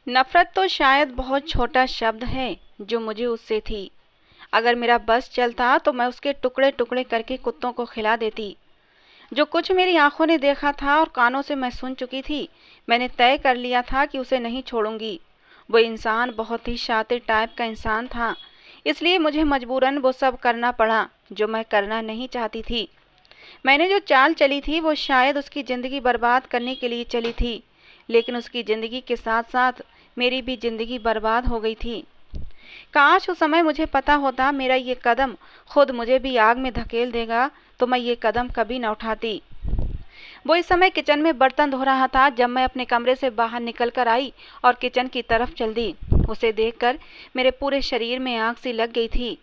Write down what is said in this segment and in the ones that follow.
नफ़रत तो शायद बहुत छोटा शब्द है जो मुझे उससे थी। अगर मेरा बस चलता तो मैं उसके टुकड़े-टुकड़े करके कुत्तों को खिला देती। जो कुछ मेरी आँखों ने देखा था और कानों से मैं सुन चुकी थी, मैंने तय कर लिया था कि उसे नहीं छोड़ूँगी। वो इंसान बहुत ही शातिर टाइप का इंसान था, इसलिए मुझे मजबूरन वो सब करना पड़ा जो मैं करना नहीं चाहती थी। मैंने जो चाल चली थी वो शायद उसकी ज़िंदगी बर्बाद करने के लिए चली थी, लेकिन उसकी ज़िंदगी के साथ-साथ मेरी भी ज़िंदगी बर्बाद हो गई थी। काश उस समय मुझे पता होता मेरा ये कदम खुद मुझे भी आग में धकेल देगा, तो मैं ये कदम कभी न उठाती। वो इस समय किचन में बर्तन धो रहा था जब मैं अपने कमरे से बाहर निकल कर आई और किचन की तरफ चल दी। उसे देखकर मेरे पूरे शरीर में आग सी लग गई थी।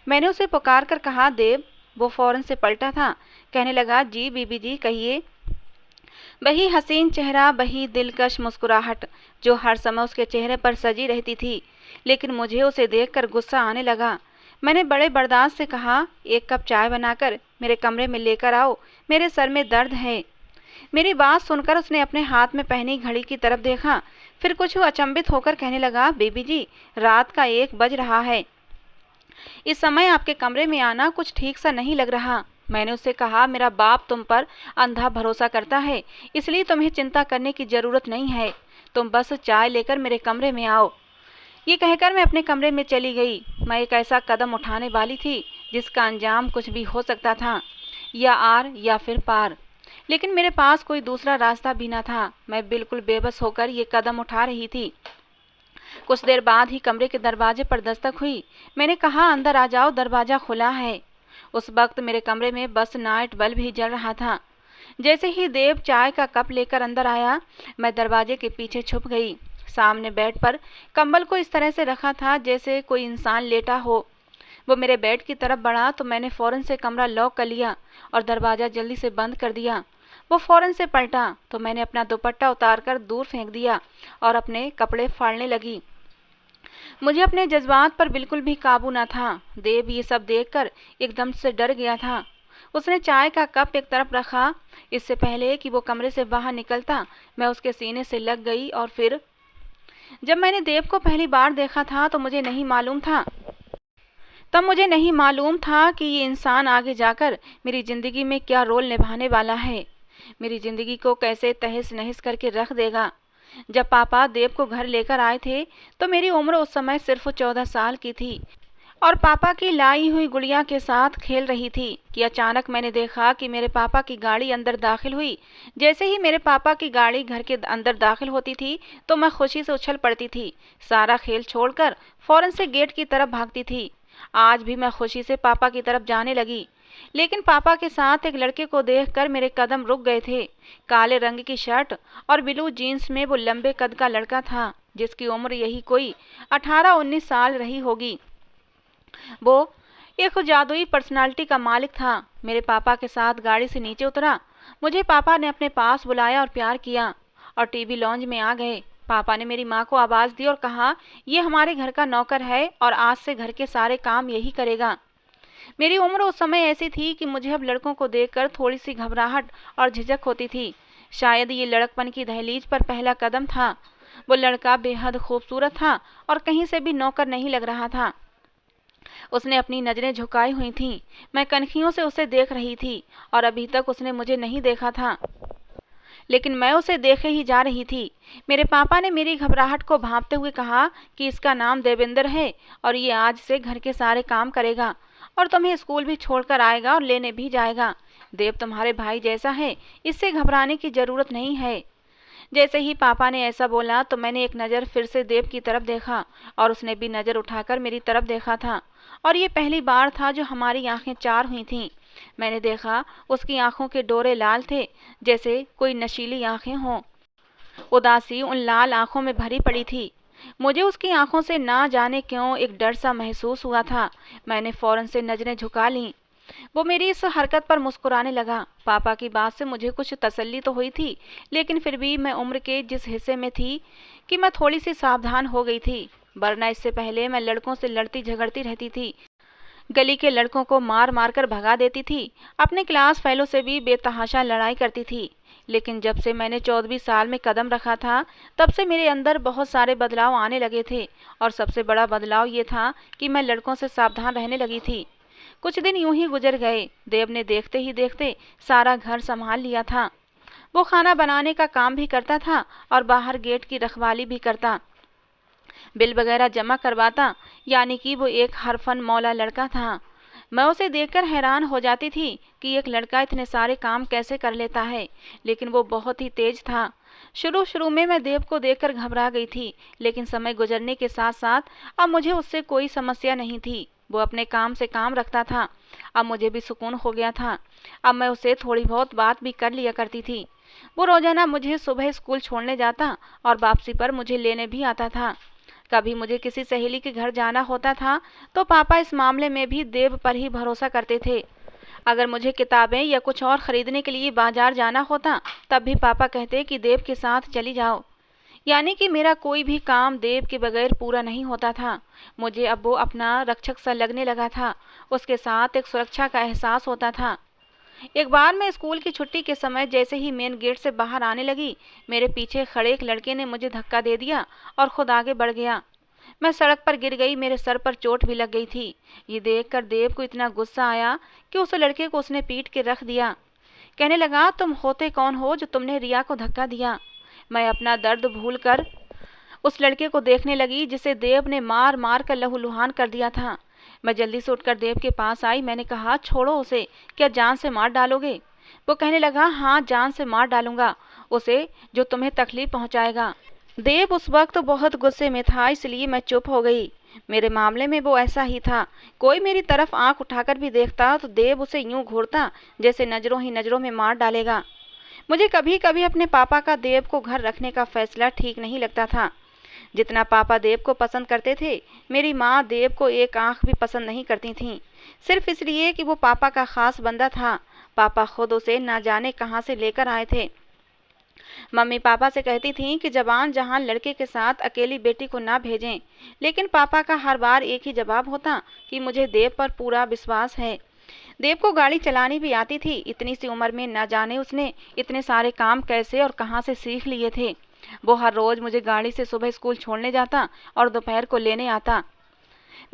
मैंने उसे पुकार कर कहा, देव। वो फौरन से पलटा था। कहने लगा, जी बीबी जी, कहिए। वही हसीन चेहरा, वही दिलकश मुस्कुराहट जो हर समय उसके चेहरे पर सजी रहती थी। लेकिन मुझे उसे देखकर गुस्सा आने लगा। मैंने बड़े बर्दाश्त से कहा, एक कप चाय बनाकर मेरे कमरे में लेकर आओ, मेरे सर में दर्द है। मेरी बात सुनकर उसने अपने हाथ में पहनी घड़ी की तरफ देखा, फिर कुछ अचंभित होकर कहने लगा, बेबी जी, रात का 1 बज रहा है। इस समय आपके कमरे में आना कुछ ठीक सा नहीं लग रहा। मैंने उससे कहा, मेरा बाप तुम पर अंधा भरोसा करता है, इसलिए तुम्हें चिंता करने की जरूरत नहीं है। तुम बस चाय लेकर मेरे कमरे में आओ। ये कहकर मैं अपने कमरे में चली गई। मैं एक ऐसा कदम उठाने वाली थी जिसका अंजाम कुछ भी हो सकता था, या आर या फिर पार। लेकिन मेरे पास कोई दूसरा रास्ता भी न था। मैं बिल्कुल बेबस होकर ये कदम उठा रही थी। कुछ देर बाद ही कमरे के दरवाजे पर दस्तक हुई। मैंने कहा, अंदर आ जाओ, दरवाजा खुला है। उस वक्त मेरे कमरे में बस नाइट बल्ब ही जल रहा था। जैसे ही देव चाय का कप लेकर अंदर आया, मैं दरवाजे के पीछे छुप गई। सामने बेड पर कंबल को इस तरह से रखा था जैसे कोई इंसान लेटा हो। वो मेरे बेड की तरफ बढ़ा तो मैंने फौरन से कमरा लॉक कर लिया और दरवाज़ा जल्दी से बंद कर दिया। वो फौरन से पलटा तो मैंने अपना दुपट्टा उतारकर दूर फेंक दिया और अपने कपड़े फाड़ने लगी। मुझे अपने जज्बात पर बिल्कुल भी काबू न था। देव ये सब देखकर एकदम से डर गया था। उसने चाय का कप एक तरफ रखा। इससे पहले कि वो कमरे से बाहर निकलता, मैं उसके सीने से लग गई और फिर जब मैंने देव को पहली बार देखा था तो मुझे नहीं मालूम था कि ये इंसान आगे जाकर मेरी ज़िंदगी में क्या रोल निभाने वाला है, मेरी ज़िंदगी को कैसे तहस नहस करके रख देगा। जब पापा देव को घर लेकर आए थे तो मेरी उम्र उस समय सिर्फ 14 साल की थी और पापा की लाई हुई गुड़िया के साथ खेल रही थी कि अचानक मैंने देखा कि मेरे पापा की गाड़ी अंदर दाखिल हुई। जैसे ही मेरे पापा की गाड़ी घर के अंदर दाखिल होती थी तो मैं खुशी से उछल पड़ती थी। सारा खेल छोड़कर फौरन से गेट की तरफ भागती थी। आज भी मैं खुशी से पापा की तरफ जाने लगी, लेकिन पापा के साथ एक लड़के को देखकर मेरे कदम रुक गए थे। काले रंग की शर्ट और ब्लू जीन्स में वो लंबे कद का लड़का था जिसकी उम्र यही कोई 18-19 साल रही होगी। वो एक जादुई पर्सनालिटी का मालिक था। मेरे पापा के साथ गाड़ी से नीचे उतरा। मुझे पापा ने अपने पास बुलाया और प्यार किया और टीवी लॉन्ज में आ गए। पापा ने मेरी माँ को आवाज़ दी और कहा, ये हमारे घर का नौकर है और आज से घर के सारे काम यही करेगा। मेरी उम्र उस समय ऐसी थी कि मुझे अब लड़कों को देखकर थोड़ी सी घबराहट और झिझक होती थी। शायद ये लड़कपन की दहलीज पर पहला कदम था। वो लड़का बेहद खूबसूरत था और कहीं से भी नौकर नहीं लग रहा था। उसने अपनी नजरें झुकाई हुई थीं। मैं कनखियों से उसे देख रही थी और अभी तक उसने मुझे नहीं देखा था, लेकिन मैं उसे देखे ही जा रही थी। मेरे पापा ने मेरी घबराहट को भांपते हुए कहा कि इसका नाम देवेंद्र है और ये आज से घर के सारे काम करेगा और तुम्हें स्कूल भी छोड़कर आएगा और लेने भी जाएगा। देव तुम्हारे भाई जैसा है, इससे घबराने की जरूरत नहीं है। जैसे ही पापा ने ऐसा बोला तो मैंने एक नज़र फिर से देव की तरफ देखा और उसने भी नज़र उठाकर मेरी तरफ देखा था और ये पहली बार था जो हमारी आंखें चार हुई थीं। मैंने देखा उसकी आंखों के डोरे लाल थे जैसे कोई नशीली आंखें हों। उदासी उन लाल आंखों में भरी पड़ी थी। मुझे उसकी आंखों से ना जाने क्यों एक डर सा महसूस हुआ था। मैंने फौरन से नजरें झुका लीं। वो मेरी इस हरकत पर मुस्कुराने लगा। पापा की बात से मुझे कुछ तसल्ली तो हुई थी, लेकिन फिर भी मैं उम्र के जिस हिस्से में थी कि मैं थोड़ी सी सावधान हो गई थी, वरना इससे पहले मैं लड़कों से लड़ती झगड़ती रहती थी। गली के लड़कों को मार मार कर भगा देती थी। अपने क्लास फेलो से भी बेतहाशा लड़ाई करती थी। लेकिन जब से मैंने 14वीं साल में कदम रखा था, तब से मेरे अंदर बहुत सारे बदलाव आने लगे थे और सबसे बड़ा बदलाव ये था कि मैं लड़कों से सावधान रहने लगी थी। कुछ दिन यूं ही गुजर गए। देव ने देखते ही देखते सारा घर संभाल लिया था। वो खाना बनाने का काम भी करता था और बाहर गेट की रखवाली भी करता, बिल वगैरह जमा करवाता, यानी कि वो एक हरफन मौला लड़का था। मैं उसे देखकर हैरान हो जाती थी कि एक लड़का इतने सारे काम कैसे कर लेता है, लेकिन वो बहुत ही तेज था। शुरू शुरू में मैं देव को देखकर घबरा गई थी, लेकिन समय गुजरने के साथ साथ अब मुझे उससे कोई समस्या नहीं थी। वो अपने काम से काम रखता था। अब मुझे भी सुकून हो गया था। अब मैं उससे थोड़ी बहुत बात भी कर लिया करती थी। वो रोजाना मुझे सुबह स्कूल छोड़ने जाता और वापसी पर मुझे लेने भी आता था। कभी मुझे किसी सहेली के घर जाना होता था तो पापा इस मामले में भी देव पर ही भरोसा करते थे। अगर मुझे किताबें या कुछ और खरीदने के लिए बाजार जाना होता, तब भी पापा कहते कि देव के साथ चली जाओ। यानी कि मेरा कोई भी काम देव के बगैर पूरा नहीं होता था। मुझे अब वो अपना रक्षक सा लगने लगा था। उसके साथ एक सुरक्षा का एहसास होता था। एक बार मैं स्कूल की छुट्टी के समय जैसे ही मेन गेट से बाहर आने लगी, मेरे पीछे खड़े एक लड़के ने मुझे धक्का दे दिया और खुद आगे बढ़ गया। मैं सड़क पर गिर गई। मेरे सर पर चोट भी लग गई थी। ये देखकर देव को इतना गुस्सा आया कि उस लड़के को उसने पीट के रख दिया। कहने लगा, तुम होते कौन हो जो तुमने रिया को धक्का दिया? मैं अपना दर्द भूलकर उस लड़के को देखने लगी जिसे देव ने मार मार कर लहूलुहान कर दिया था। मैं जल्दी से उठकर देव के पास आई। मैंने कहा, छोड़ो उसे, क्या जान से मार डालोगे? वो कहने लगा, हाँ, जान से मार डालूंगा उसे, जो तुम्हें तकलीफ पहुंचाएगा। देव उस वक्त बहुत गुस्से में था, इसलिए मैं चुप हो गई। मेरे मामले में वो ऐसा ही था। कोई मेरी तरफ आंख उठाकर भी देखता तो देव उसे यूं घूरता जैसे नजरों ही नजरों में मार डालेगा। मुझे कभी कभी अपने पापा का देव को घर रखने का फैसला ठीक नहीं लगता था। जितना पापा देव को पसंद करते थे, मेरी माँ देव को एक आंख भी पसंद नहीं करती थीं, सिर्फ इसलिए कि वो पापा का खास बंदा था। पापा खुद उसे ना जाने कहाँ से लेकर आए थे। मम्मी पापा से कहती थीं कि जवान जहान लड़के के साथ अकेली बेटी को ना भेजें, लेकिन पापा का हर बार एक ही जवाब होता कि मुझे देव पर पूरा विश्वास है। देव को गाड़ी चलानी भी आती थी। इतनी सी उम्र में ना जाने उसने इतने सारे काम कैसे और कहाँ से सीख लिए थे। वो हर रोज मुझे गाड़ी से सुबह स्कूल छोड़ने जाता और दोपहर को लेने आता।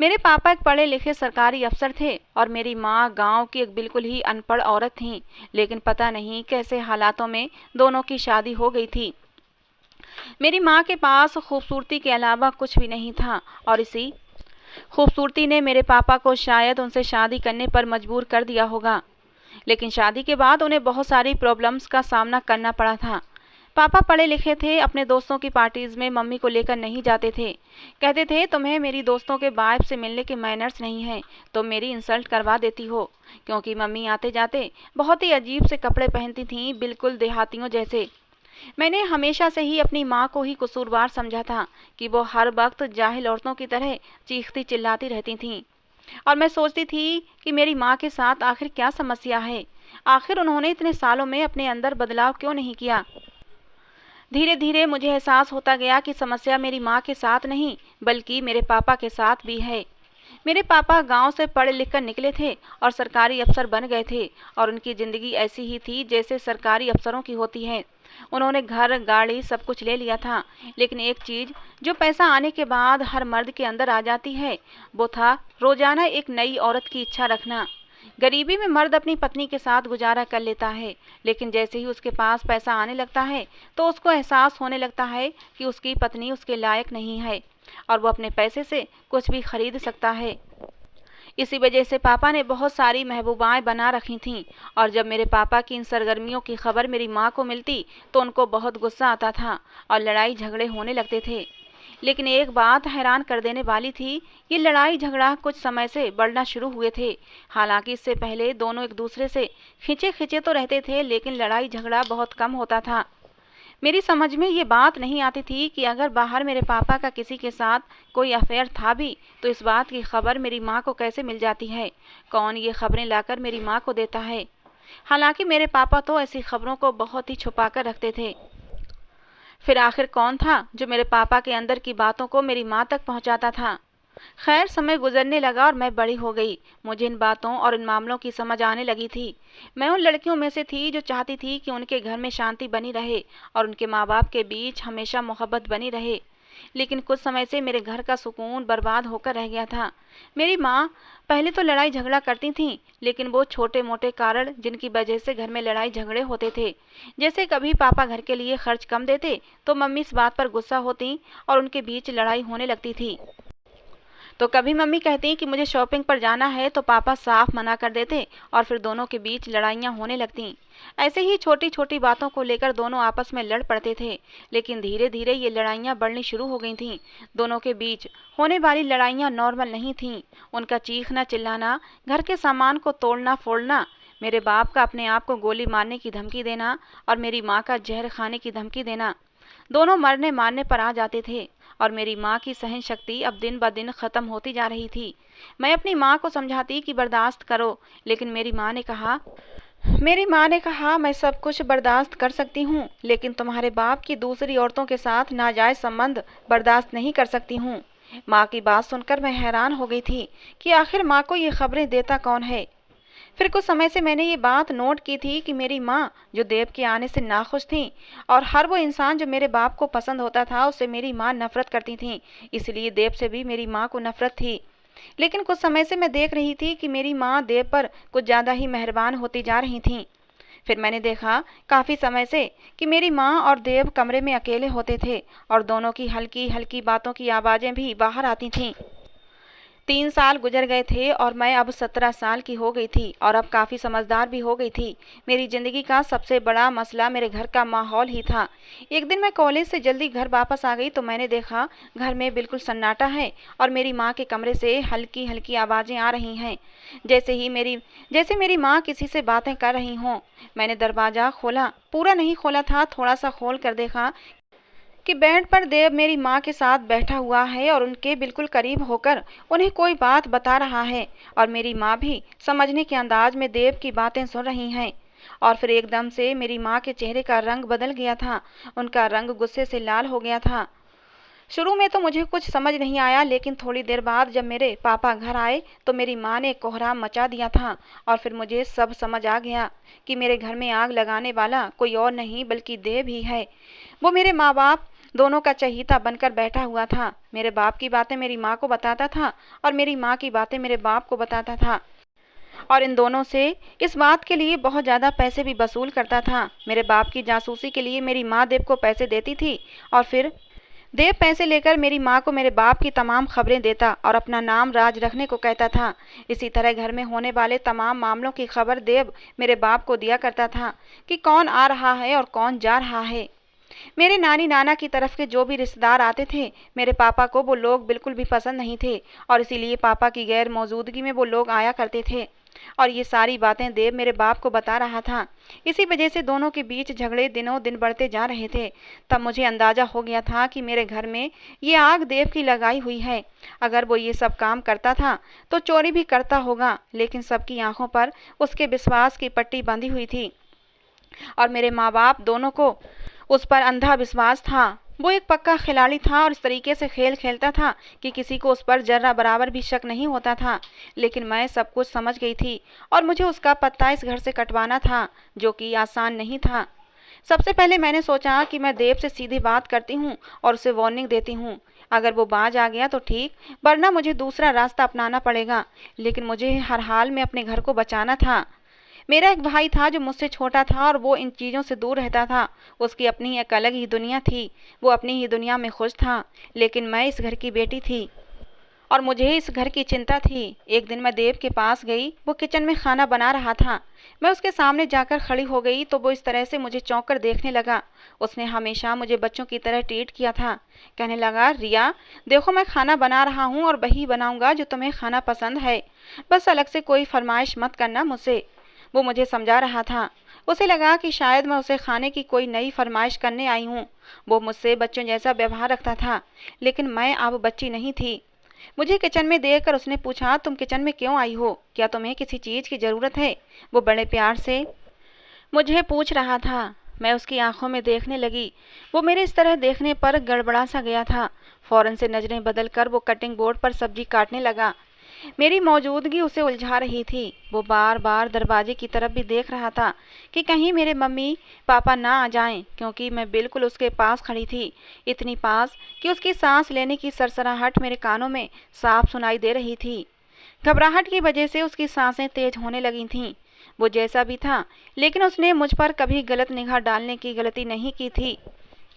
मेरे पापा एक पढ़े लिखे सरकारी अफसर थे और मेरी माँ गांव की एक बिल्कुल ही अनपढ़ औरत थी, लेकिन पता नहीं कैसे हालातों में दोनों की शादी हो गई थी। मेरी माँ के पास खूबसूरती के अलावा कुछ भी नहीं था और इसी खूबसूरती ने मेरे पापा को शायद उनसे शादी करने पर मजबूर कर दिया होगा। लेकिन शादी के बाद उन्हें बहुत सारी प्रॉब्लम्स का सामना करना पड़ा था। पापा पढ़े लिखे थे, अपने दोस्तों की पार्टीज में मम्मी को लेकर नहीं जाते थे। कहते थे, तुम्हें मेरी दोस्तों के वाइफ से मिलने के मैनर्स नहीं हैं, तुम मेरी इंसल्ट करवा देती हो। क्योंकि मम्मी आते जाते बहुत ही अजीब से कपड़े पहनती थीं, बिल्कुल देहातियों जैसे। मैंने हमेशा से ही अपनी माँ को ही कसूरवार समझा था कि वो हर वक्त जाहिल औरतों की तरह चीखती चिल्लाती रहती थीं। और मैं सोचती थी कि मेरी माँ के साथ आखिर क्या समस्या है। आखिर उन्होंने इतने सालों में अपने अंदर बदलाव क्यों नहीं किया। धीरे धीरे मुझे एहसास होता गया कि समस्या मेरी माँ के साथ नहीं बल्कि मेरे पापा के साथ भी है। मेरे पापा गांव से पढ़ लिख कर निकले थे और सरकारी अफसर बन गए थे और उनकी ज़िंदगी ऐसी ही थी जैसे सरकारी अफसरों की होती है। उन्होंने घर गाड़ी सब कुछ ले लिया था, लेकिन एक चीज़ जो पैसा आने के बाद हर मर्द के अंदर आ जाती है, वो था रोजाना एक नई औरत की इच्छा रखना। गरीबी में मर्द अपनी पत्नी के साथ गुजारा कर लेता है, लेकिन जैसे ही उसके पास पैसा आने लगता है तो उसको एहसास होने लगता है कि उसकी पत्नी उसके लायक नहीं है और वो अपने पैसे से कुछ भी खरीद सकता है। इसी वजह से पापा ने बहुत सारी महबूबाएं बना रखी थीं और जब मेरे पापा की इन सरगर्मियों की खबर मेरी माँ को मिलती तो उनको बहुत गुस्सा आता था और लड़ाई झगड़े होने लगते थे। लेकिन एक बात हैरान कर देने वाली थी, ये लड़ाई झगड़ा कुछ समय से बढ़ना शुरू हुए थे। हालांकि इससे पहले दोनों एक दूसरे से खिंचे खिंचे तो रहते थे, लेकिन लड़ाई झगड़ा बहुत कम होता था। मेरी समझ में ये बात नहीं आती थी कि अगर बाहर मेरे पापा का किसी के साथ कोई अफेयर था भी तो इस बात की खबर मेरी माँ को कैसे मिल जाती है। कौन ये खबरें लाकर मेरी माँ को देता है। हालांकि मेरे पापा तो ऐसी खबरों को बहुत ही छुपा कर रखते थे। फिर आखिर कौन था जो मेरे पापा के अंदर की बातों को मेरी माँ तक पहुँचाता था। खैर समय गुजरने लगा और मैं बड़ी हो गई। मुझे इन बातों और इन मामलों की समझ आने लगी थी। मैं उन लड़कियों में से थी जो चाहती थी कि उनके घर में शांति बनी रहे और उनके माँ बाप के बीच हमेशा मोहब्बत बनी रहे। लेकिन कुछ समय से मेरे घर का सुकून बर्बाद होकर रह गया था। मेरी माँ पहले तो लड़ाई झगड़ा करती थीं, लेकिन वो छोटे मोटे कारण जिनकी वजह से घर में लड़ाई झगड़े होते थे। जैसे कभी पापा घर के लिए खर्च कम देते तो मम्मी इस बात पर गुस्सा होती और उनके बीच लड़ाई होने लगती थी। तो कभी मम्मी कहती कि मुझे शॉपिंग पर जाना है तो पापा साफ मना कर देते और फिर दोनों के बीच लड़ाइयाँ होने लगतीं। ऐसे ही छोटी छोटी बातों को लेकर दोनों आपस में लड़ पड़ते थे। लेकिन धीरे धीरे ये लड़ाइयाँ बढ़नी शुरू हो गई थीं। दोनों के बीच होने वाली लड़ाइयाँ नॉर्मल नहीं थीं। उनका चीखना चिल्लाना, घर के सामान को तोड़ना फोड़ना, मेरे बाप का अपने आप को गोली मारने की धमकी देना और मेरी माँ का जहर खाने की धमकी देना, दोनों मरने मारने पर आ जाते थे। और मेरी माँ की सहन शक्ति अब दिन ब दिन ख़त्म होती जा रही थी। मैं अपनी माँ को समझाती कि बर्दाश्त करो, लेकिन मेरी माँ ने कहा मैं सब कुछ बर्दाश्त कर सकती हूँ, लेकिन तुम्हारे बाप की दूसरी औरतों के साथ नाजायज़ संबंध बर्दाश्त नहीं कर सकती हूँ। माँ की बात सुनकर मैं हैरान हो गई थी कि आखिर माँ को ये खबरें देता कौन है। फिर कुछ समय से मैंने ये बात नोट की थी कि मेरी माँ जो देव के आने से नाखुश थी और हर वो इंसान जो मेरे बाप को पसंद होता था उससे मेरी माँ नफरत करती थी। इसलिए देव से भी मेरी माँ को नफरत थी। लेकिन कुछ समय से मैं देख रही थी कि मेरी माँ देव पर कुछ ज़्यादा ही मेहरबान होती जा रही थीं। फिर मैंने देखा काफ़ी समय से कि मेरी माँ और देव कमरे में अकेले होते थे और दोनों की हल्की हल्की बातों की आवाज़ें भी बाहर आती थीं। 3 साल गुजर गए थे और मैं अब 17 साल की हो गई थी और अब काफ़ी समझदार भी हो गई थी। मेरी ज़िंदगी का सबसे बड़ा मसला मेरे घर का माहौल ही था। एक दिन मैं कॉलेज से जल्दी घर वापस आ गई तो मैंने देखा घर में बिल्कुल सन्नाटा है और मेरी माँ के कमरे से हल्की हल्की आवाज़ें आ रही हैं, जैसे मेरी माँ किसी से बातें कर रही हों। मैंने दरवाज़ा खोला, पूरा नहीं खोला था, थोड़ा सा खोल कर देखा कि बेड पर देव मेरी माँ के साथ बैठा हुआ है और उनके बिल्कुल करीब होकर उन्हें कोई बात बता रहा है और मेरी माँ भी समझने के अंदाज में देव की बातें सुन रही हैं। और फिर एकदम से मेरी माँ के चेहरे का रंग बदल गया था। उनका रंग गुस्से से लाल हो गया था। शुरू में तो मुझे कुछ समझ नहीं आया, लेकिन थोड़ी देर बाद जब मेरे पापा घर आए तो मेरी माँ ने कोहराम मचा दिया था और फिर मुझे सब समझ आ गया कि मेरे घर में आग लगाने वाला कोई और नहीं बल्कि देव ही है। वो मेरे माँ बाप दोनों का चहीता बनकर बैठा हुआ था। मेरे बाप की बातें मेरी माँ को बताता था और मेरी माँ की बातें मेरे बाप को बताता था और इन दोनों से इस बात के लिए बहुत ज़्यादा पैसे भी वसूल करता था। मेरे बाप की जासूसी के लिए मेरी माँ देव को पैसे देती थी और फिर देव पैसे लेकर मेरी माँ को मेरे बाप की तमाम खबरें देता और अपना नाम राज रखने को कहता था। इसी तरह घर में होने वाले तमाम मामलों की खबर देव मेरे बाप को दिया करता था कि कौन आ रहा है और कौन जा रहा है। मेरे नानी नाना की तरफ के जो भी रिश्तेदार आते थे मेरे पापा को वो लोग बिल्कुल भी पसंद नहीं थे और इसीलिए पापा की गैर मौजूदगी में वो लोग आया करते थे और ये सारी बातें देव मेरे बाप को बता रहा था। इसी वजह से दोनों के बीच झगड़े दिनों दिन बढ़ते जा रहे थे। तब मुझे अंदाज़ा हो गया था कि मेरे घर में ये आग देव की लगाई हुई है। अगर वो ये सब काम करता था तो चोरी भी करता होगा, लेकिन सबकी आंखों पर उसके विश्वास की पट्टी बंधी हुई थी और मेरे माँ बाप दोनों को उस पर अंधा विश्वास था। वो एक पक्का खिलाड़ी था और इस तरीके से खेल खेलता था कि किसी को उस पर जर्रा बराबर भी शक नहीं होता था। लेकिन मैं सब कुछ समझ गई थी और मुझे उसका पत्ता इस घर से कटवाना था, जो कि आसान नहीं था। सबसे पहले मैंने सोचा कि मैं देव से सीधी बात करती हूँ और उसे वार्निंग देती हूँ। अगर वो बाज आ गया तो ठीक, वरना मुझे दूसरा रास्ता अपनाना पड़ेगा। लेकिन मुझे हर हाल में अपने घर को बचाना था। मेरा एक भाई था जो मुझसे छोटा था और वो इन चीज़ों से दूर रहता था। उसकी अपनी एक अलग ही दुनिया थी, वो अपनी ही दुनिया में खुश था। लेकिन मैं इस घर की बेटी थी और मुझे इस घर की चिंता थी। एक दिन मैं देव के पास गई, वो किचन में खाना बना रहा था। मैं उसके सामने जाकर खड़ी हो गई तो वो इस तरह से मुझे चौंक कर देखने लगा। उसने हमेशा मुझे बच्चों की तरह ट्रीट किया था। कहने लगा, रिया देखो मैं खाना बना रहा हूँ और वही बनाऊँगा जो तुम्हें खाना पसंद है, बस अलग से कोई फरमाइश मत करना मुझसे। वो मुझे समझा रहा था। उसे लगा कि शायद मैं उसे खाने की कोई नई फरमाइश करने आई हूँ। वो मुझसे बच्चों जैसा व्यवहार रखता था, लेकिन मैं अब बच्ची नहीं थी। मुझे किचन में देखकर उसने पूछा, तुम किचन में क्यों आई हो? क्या तुम्हें किसी चीज़ की ज़रूरत है? वो बड़े प्यार से मुझे पूछ रहा था। मैं उसकी आंखों में देखने लगी। वो मेरे इस तरह देखने पर गड़बड़ा सा गया था। फौरन से नजरें बदलकर वो कटिंग बोर्ड पर सब्जी काटने लगा। मेरी मौजूदगी उसे उलझा रही थी। वो बार बार दरवाजे की तरफ भी देख रहा था कि कहीं मेरे मम्मी पापा ना आ जाएं, क्योंकि मैं बिल्कुल उसके पास खड़ी थी, इतनी पास कि उसकी सांस लेने की सरसराहट मेरे कानों में साफ सुनाई दे रही थी। घबराहट की वजह से उसकी सांसें तेज होने लगी थीं। वो जैसा भी था, लेकिन उसने मुझ पर कभी गलत निगाह डालने की गलती नहीं की थी,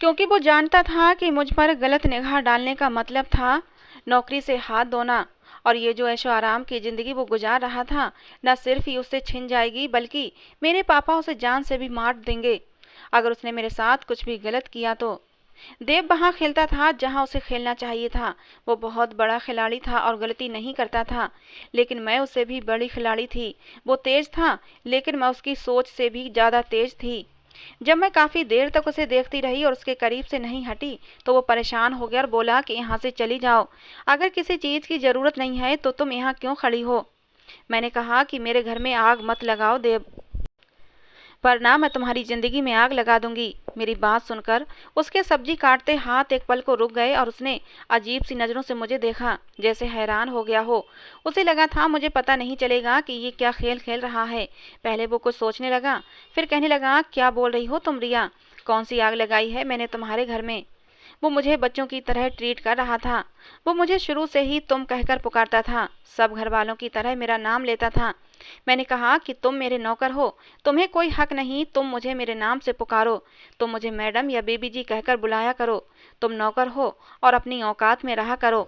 क्योंकि वो जानता था कि मुझ पर गलत निगाह डालने का मतलब था नौकरी से हाथ धोना। और ये जो ऐशो आराम की ज़िंदगी वो गुजार रहा था, न सिर्फ ही उससे छिन जाएगी, बल्कि मेरे पापा उसे जान से भी मार देंगे अगर उसने मेरे साथ कुछ भी गलत किया तो। देव वहाँ खेलता था जहाँ उसे खेलना चाहिए था। वो बहुत बड़ा खिलाड़ी था और गलती नहीं करता था, लेकिन मैं उससे भी बड़ी खिलाड़ी थी। वो तेज था, लेकिन मैं उसकी सोच से भी ज़्यादा तेज थी। जब मैं काफ़ी देर तक उसे देखती रही और उसके करीब से नहीं हटी, तो वो परेशान हो गया और बोला कि यहाँ से चली जाओ। अगर किसी चीज़ की ज़रूरत नहीं है तो तुम यहाँ क्यों खड़ी हो? मैंने कहा कि मेरे घर में आग मत लगाओ देव, वरना मैं तुम्हारी ज़िंदगी में आग लगा दूंगी। मेरी बात सुनकर उसके सब्जी काटते हाथ एक पल को रुक गए और उसने अजीब सी नज़रों से मुझे देखा, जैसे हैरान हो गया हो। उसे लगा था मुझे पता नहीं चलेगा कि ये क्या खेल खेल रहा है। पहले वो कुछ सोचने लगा, फिर कहने लगा, क्या बोल रही हो तुम रिया? कौन सी आग लगाई है मैंने तुम्हारे घर में? वो मुझे बच्चों की तरह ट्रीट कर रहा था। वो मुझे शुरू से ही तुम कहकर पुकारता था, सब घर वालों की तरह मेरा नाम लेता था। मैंने कहा कि तुम मेरे नौकर हो, तुम्हें कोई हक नहीं तुम मुझे मेरे नाम से पुकारो। तुम मुझे मैडम या बेबी जी कहकर बुलाया करो। तुम नौकर हो और अपनी औकात में रहा करो।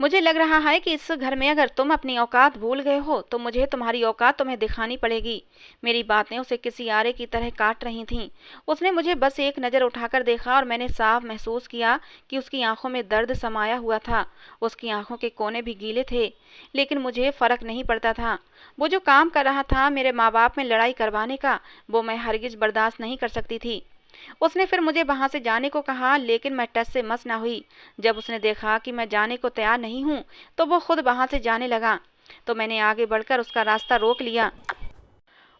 मुझे लग रहा है कि इस घर में अगर तुम अपनी औकात भूल गए हो तो मुझे तुम्हारी औकात तुम्हें दिखानी पड़ेगी। मेरी बातें उसे किसी आरे की तरह काट रही थीं। उसने मुझे बस एक नज़र उठाकर देखा और मैंने साफ महसूस किया कि उसकी आंखों में दर्द समाया हुआ था। उसकी आंखों के कोने भी गीले थे, लेकिन मुझे फ़र्क नहीं पड़ता था। वो जो काम कर रहा था मेरे माँ बाप में लड़ाई करवाने का, वो मैं हरगिज़ बर्दाश्त नहीं कर सकती थी। उसने फिर मुझे वहां से जाने को कहा, लेकिन मैं टस से मस ना हुई। जब उसने देखा कि मैं जाने को तैयार नहीं हूँ, तो वो खुद वहां से जाने लगा। तो मैंने आगे बढ़कर उसका रास्ता रोक लिया,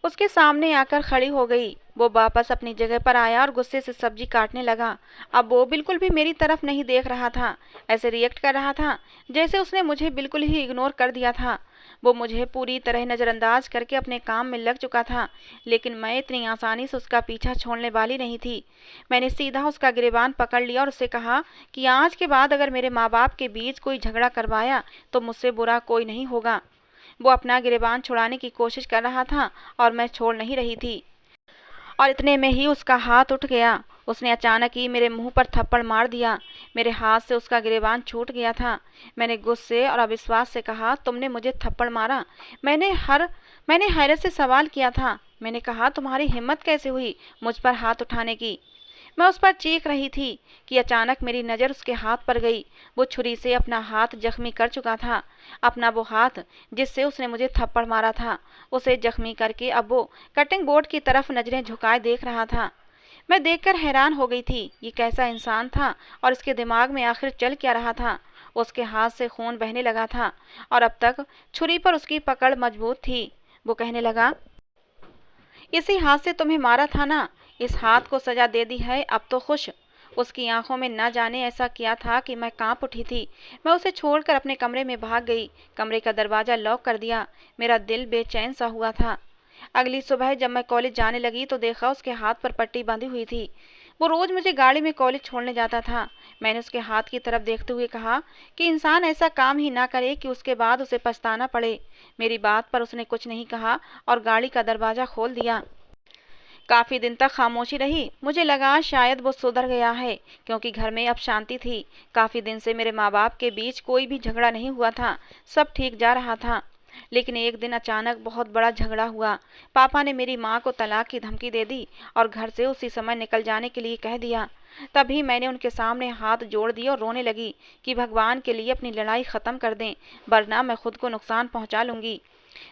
उसके सामने आकर खड़ी हो गई। वो वापस अपनी जगह पर आया और गुस्से से सब्जी काटने लगा। अब वो बिल्कुल भी मेरी तरफ नहीं देख रहा था, ऐसे रिएक्ट कर रहा था जैसे उसने मुझे बिल्कुल ही इग्नोर कर दिया था। वो मुझे पूरी तरह नज़रअंदाज करके अपने काम में लग चुका था, लेकिन मैं इतनी आसानी से उसका पीछा छोड़ने वाली नहीं थी। मैंने सीधा उसका गिरेबान पकड़ लिया और उससे कहा कि आज के बाद अगर मेरे माँ बाप के बीच कोई झगड़ा करवाया तो मुझसे बुरा कोई नहीं होगा। वो अपना गिरेबान छुड़ाने की कोशिश कर रहा था और मैं छोड़ नहीं रही थी, और इतने में ही उसका हाथ उठ गया। उसने अचानक ही मेरे मुंह पर थप्पड़ मार दिया। मेरे हाथ से उसका गिरेबान छूट गया था। मैंने गुस्से और अविश्वास से कहा, तुमने मुझे थप्पड़ मारा? मैंने हैरत से सवाल किया था। मैंने कहा, तुम्हारी हिम्मत कैसे हुई मुझ पर हाथ उठाने की? मैं उस पर चीख रही थी कि अचानक मेरी नज़र उसके हाथ पर गई। वो छुरी से अपना हाथ जख्मी कर चुका था। अपना वो हाथ जिससे उसने मुझे थप्पड़ मारा था, उसे जख्मी करके अब वो कटिंग बोर्ड की तरफ नज़रें झुकाए देख रहा था। मैं देखकर हैरान हो गई थी, ये कैसा इंसान था और इसके दिमाग में आखिर चल क्या रहा था। उसके हाथ से खून बहने लगा था और अब तक छुरी पर उसकी पकड़ मजबूत थी। वो कहने लगा, इसी हाथ से तुम्हें मारा था ना? इस हाथ को सजा दे दी है, अब तो खुश? उसकी आंखों में न जाने ऐसा किया था कि मैं कांप उठी थी। मैं उसे छोड़कर अपने कमरे में भाग गई। कमरे का दरवाज़ा लॉक कर दिया। मेरा दिल बेचैन सा हुआ था। अगली सुबह जब मैं कॉलेज जाने लगी तो देखा उसके हाथ पर पट्टी बांधी हुई थी। वो रोज़ मुझे गाड़ी में कॉलेज छोड़ने जाता था। मैंने उसके हाथ की तरफ देखते हुए कहा कि इंसान ऐसा काम ही ना करे कि उसके बाद उसे पछताना पड़े। मेरी बात पर उसने कुछ नहीं कहा और गाड़ी का दरवाज़ा खोल दिया। काफ़ी दिन तक खामोशी रही। मुझे लगा शायद वो सुधर गया है, क्योंकि घर में अब शांति थी। काफ़ी दिन से मेरे माँ बाप के बीच कोई भी झगड़ा नहीं हुआ था, सब ठीक जा रहा था। लेकिन एक दिन अचानक बहुत बड़ा झगड़ा हुआ। पापा ने मेरी माँ को तलाक की धमकी दे दी और घर से उसी समय निकल जाने के लिए कह दिया। तभी मैंने उनके सामने हाथ जोड़ दिए और रोने लगी कि भगवान के लिए अपनी लड़ाई ख़त्म कर दें, वरना मैं खुद को नुकसान पहुंचा लूँगी।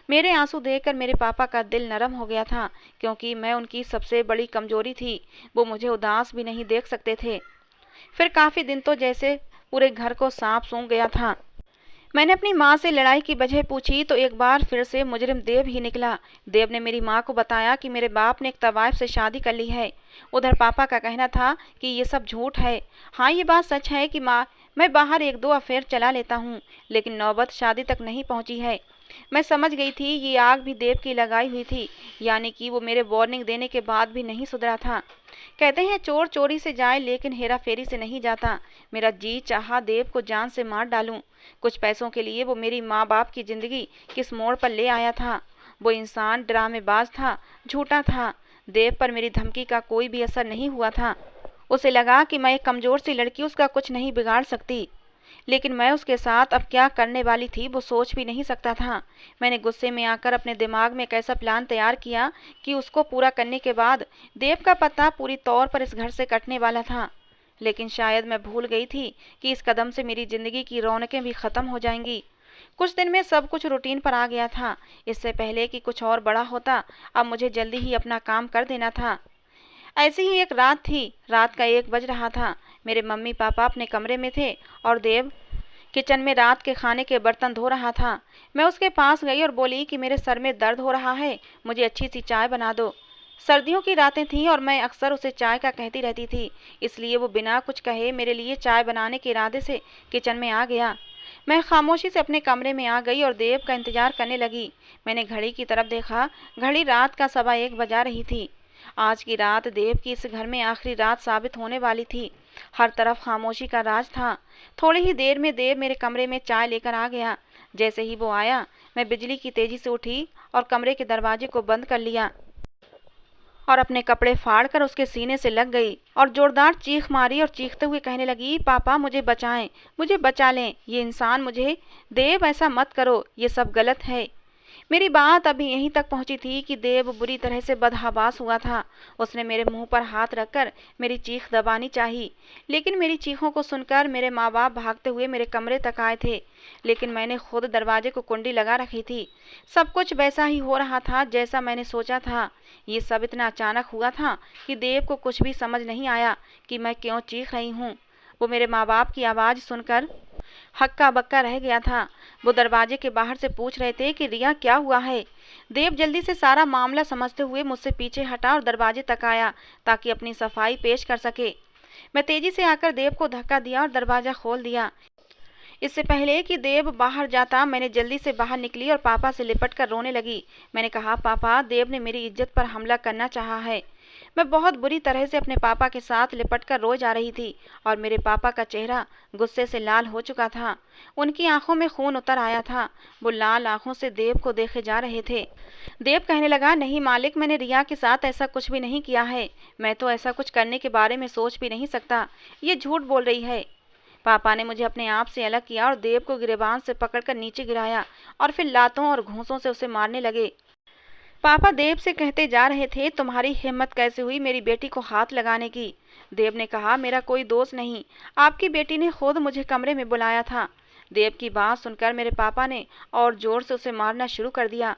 मेरे आंसू देखकर मेरे पापा का दिल नरम हो गया था, क्योंकि मैं उनकी सबसे बड़ी कमजोरी थी। वो मुझे उदास भी नहीं देख सकते थे। फिर काफ़ी दिन तो जैसे पूरे घर को सांप सूंघ गया था। मैंने अपनी माँ से लड़ाई की वजह पूछी तो एक बार फिर से मुजरिम देव ही निकला। देव ने मेरी माँ को बताया कि मेरे बाप ने एक तवाइफ से शादी कर ली है। उधर पापा का कहना था कि ये सब झूठ है। हाँ, ये बात सच है कि माँ मैं बाहर एक दो अफेयर चला लेता हूँ, लेकिन नौबत शादी तक नहीं पहुँची है। मैं समझ गई थी ये आग भी देव की लगाई हुई थी, यानी कि वो मेरे वार्निंग देने के बाद भी नहीं सुधरा था। कहते हैं चोर चोरी से जाए लेकिन हेरा फेरी से नहीं जाता। मेरा जी चाहा देव को जान से मार डालूं। कुछ पैसों के लिए वो मेरी माँ बाप की जिंदगी किस मोड़ पर ले आया था। वो इंसान ड्रामेबाज था, झूठा था। देव पर मेरी धमकी का कोई भी असर नहीं हुआ था। उसे लगा कि मैं एक कमजोर सी लड़की उसका कुछ नहीं बिगाड़ सकती, लेकिन मैं उसके साथ अब क्या करने वाली थी वो सोच भी नहीं सकता था। मैंने गुस्से में आकर अपने दिमाग में एक ऐसा प्लान तैयार किया कि उसको पूरा करने के बाद देव का पता पूरी तौर पर इस घर से कटने वाला था। लेकिन शायद मैं भूल गई थी कि इस कदम से मेरी जिंदगी की रौनकें भी खत्म हो जाएंगी। कुछ दिन में सब कुछ रूटीन पर आ गया था। इससे पहले कि कुछ और बड़ा होता, अब मुझे जल्दी ही अपना काम कर देना था। ऐसी ही एक रात थी। रात का 1 बज रहा था। मेरे मम्मी पापा अपने कमरे में थे और देव किचन में रात के खाने के बर्तन धो रहा था। मैं उसके पास गई और बोली कि मेरे सर में दर्द हो रहा है, मुझे अच्छी सी चाय बना दो। सर्दियों की रातें थीं और मैं अक्सर उसे चाय का कहती रहती थी, इसलिए वो बिना कुछ कहे मेरे लिए चाय बनाने के इरादे से किचन में आ गया। मैं खामोशी से अपने कमरे में आ गई और देव का इंतजार करने लगी। मैंने घड़ी की तरफ देखा। घड़ी रात का 1:15 बजा रही थी। आज की रात देव की इस घर में आखिरी रात साबित होने वाली थी। हर तरफ खामोशी का राज था। थोड़ी ही देर में देव मेरे कमरे में चाय लेकर आ गया। जैसे ही वो आया, मैं बिजली की तेजी से उठी और कमरे के दरवाजे को बंद कर लिया और अपने कपड़े फाड़कर उसके सीने से लग गई और जोरदार चीख मारी और चीखते हुए कहने लगी, पापा मुझे बचाएं, मुझे बचा लें, ये इंसान मुझे। देव ऐसा मत करो, ये सब गलत है। मेरी बात अभी यहीं तक पहुंची थी कि देव बुरी तरह से बदहवास हुआ था। उसने मेरे मुंह पर हाथ रखकर मेरी चीख दबानी चाही, लेकिन मेरी चीखों को सुनकर मेरे माँ बाप भागते हुए मेरे कमरे तक आए थे। लेकिन मैंने खुद दरवाजे को कुंडी लगा रखी थी। सब कुछ वैसा ही हो रहा था जैसा मैंने सोचा था। ये सब इतना अचानक हुआ था कि देव को कुछ भी समझ नहीं आया कि मैं क्यों चीख रही हूँ। वो मेरे माँ बाप की आवाज़ सुनकर हक्का बक्का रह गया था। वो दरवाजे के बाहर से पूछ रहे थे कि रिया क्या हुआ है। देव जल्दी से सारा मामला समझते हुए मुझसे पीछे हटा और दरवाजे तक आया ताकि अपनी सफाई पेश कर सके। मैं तेजी से आकर देव को धक्का दिया और दरवाजा खोल दिया। इससे पहले कि देव बाहर जाता, मैंने जल्दी से बाहर निकली और पापा से लिपट कर रोने लगी। मैंने कहा, पापा देव ने मेरी इज्जत पर हमला करना चाहा है। मैं बहुत बुरी तरह से अपने पापा के साथ लिपट कर रो जा रही थी और मेरे पापा का चेहरा गुस्से से लाल हो चुका था। उनकी आंखों में खून उतर आया था। वो लाल आंखों से देव को देखे जा रहे थे। देव कहने लगा, नहीं मालिक, मैंने रिया के साथ ऐसा कुछ भी नहीं किया है। मैं तो ऐसा कुछ करने के बारे में सोच भी नहीं सकता। ये झूठ बोल रही है। पापा ने मुझे अपने आप से अलग किया और देव को गिरेबान से पकड़कर नीचे गिराया और फिर लातों और घूंसों से उसे मारने लगे। पापा देव से कहते जा रहे थे, तुम्हारी हिम्मत कैसे हुई मेरी बेटी को हाथ लगाने की। देव ने कहा, मेरा कोई दोष नहीं, आपकी बेटी ने खुद मुझे कमरे में बुलाया था। देव की बात सुनकर मेरे पापा ने और जोर से उसे मारना शुरू कर दिया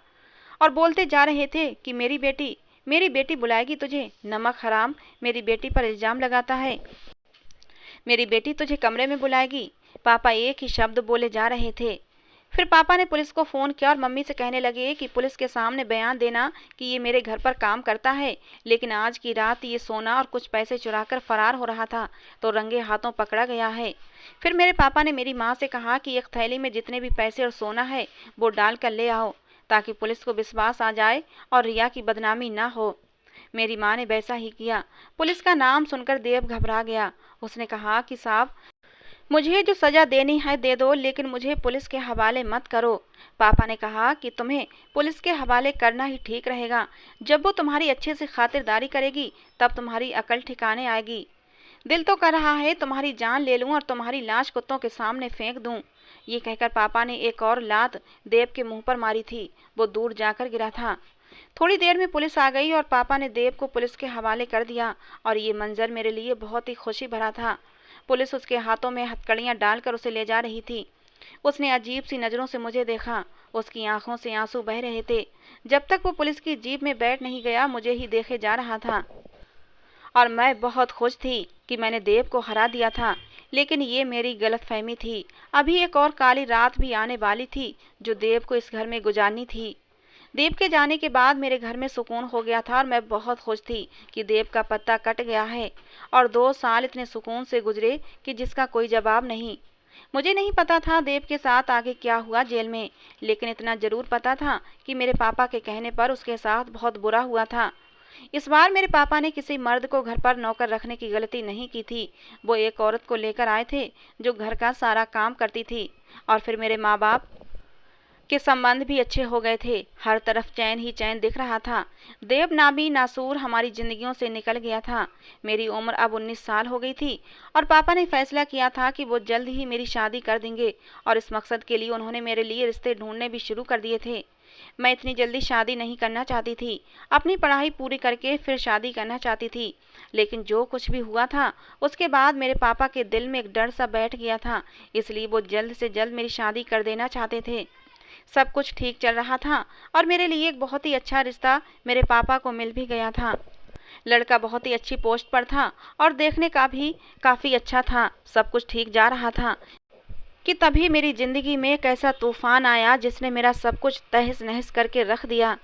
और बोलते जा रहे थे कि मेरी बेटी बुलाएगी तुझे, नमक हराम, मेरी बेटी पर इल्जाम लगाता है, मेरी बेटी तुझे कमरे में बुलाएगी। पापा एक ही शब्द बोले जा रहे थे। फिर पापा ने पुलिस को फ़ोन किया और मम्मी से कहने लगे कि पुलिस के सामने बयान देना कि ये मेरे घर पर काम करता है, लेकिन आज की रात ये सोना और कुछ पैसे चुराकर फरार हो रहा था तो रंगे हाथों पकड़ा गया है। फिर मेरे पापा ने मेरी माँ से कहा कि एक थैली में जितने भी पैसे और सोना है वो डाल कर ले आओ ताकि पुलिस को विश्वास आ जाए और रिया की बदनामी ना हो। मेरी माँ ने वैसा ही किया। पुलिस का नाम सुनकर देव घबरा गया। उसने कहा कि साहब, मुझे जो सज़ा देनी है दे दो, लेकिन मुझे पुलिस के हवाले मत करो। पापा ने कहा कि तुम्हें पुलिस के हवाले करना ही ठीक रहेगा। जब वो तुम्हारी अच्छे से खातिरदारी करेगी तब तुम्हारी अकल ठिकाने आएगी। दिल तो कर रहा है तुम्हारी जान ले लूं और तुम्हारी लाश कुत्तों के सामने फेंक दूं। ये कहकर पापा ने एक और लात देव के मुंह पर मारी थी। वो दूर जाकर गिरा था। थोड़ी देर में पुलिस आ गई और पापा ने देव को पुलिस के हवाले कर दिया और ये मंजर मेरे लिए बहुत ही खुशी भरा था। पुलिस उसके हाथों में हथकड़ियाँ डालकर उसे ले जा रही थी। उसने अजीब सी नज़रों से मुझे देखा। उसकी आंखों से आंसू बह रहे थे। जब तक वो पुलिस की जीप में बैठ नहीं गया मुझे ही देखे जा रहा था और मैं बहुत खुश थी कि मैंने देव को हरा दिया था। लेकिन ये मेरी गलतफहमी थी। अभी एक और काली रात भी आने वाली थी जो देव को इस घर में गुजारनी थी। देव के जाने के बाद मेरे घर में सुकून हो गया था और मैं बहुत खुश थी कि देव का पत्ता कट गया है। और 2 साल इतने सुकून से गुजरे कि जिसका कोई जवाब नहीं। मुझे नहीं पता था देव के साथ आगे क्या हुआ जेल में, लेकिन इतना जरूर पता था कि मेरे पापा के कहने पर उसके साथ बहुत बुरा हुआ था। इस बार मेरे पापा ने किसी मर्द को घर पर नौकर रखने की गलती नहीं की थी। वो एक औरत को लेकर आए थे जो घर का सारा काम करती थी। और फिर मेरे माँ बाप के संबंध भी अच्छे हो गए थे। हर तरफ चैन ही चैन दिख रहा था। देव नाबी नासूर हमारी जिंदगियों से निकल गया था। मेरी उम्र अब 19 साल हो गई थी और पापा ने फैसला किया था कि वो जल्द ही मेरी शादी कर देंगे और इस मकसद के लिए उन्होंने मेरे लिए रिश्ते ढूंढने भी शुरू कर दिए थे। मैं इतनी जल्दी शादी नहीं करना चाहती थी। अपनी पढ़ाई पूरी करके फिर शादी करना चाहती थी। लेकिन जो कुछ भी हुआ था उसके बाद मेरे पापा के दिल में एक डर सा बैठ गया था, इसलिए वो जल्द से जल्द मेरी शादी कर देना चाहते थे। सब कुछ ठीक चल रहा था और मेरे लिए एक बहुत ही अच्छा रिश्ता मेरे पापा को मिल भी गया था। लड़का बहुत ही अच्छी पोस्ट पर था और देखने का भी काफ़ी अच्छा था। सब कुछ ठीक जा रहा था कि तभी मेरी ज़िंदगी में एक ऐसा तूफान आया जिसने मेरा सब कुछ तहस नहस करके रख दिया।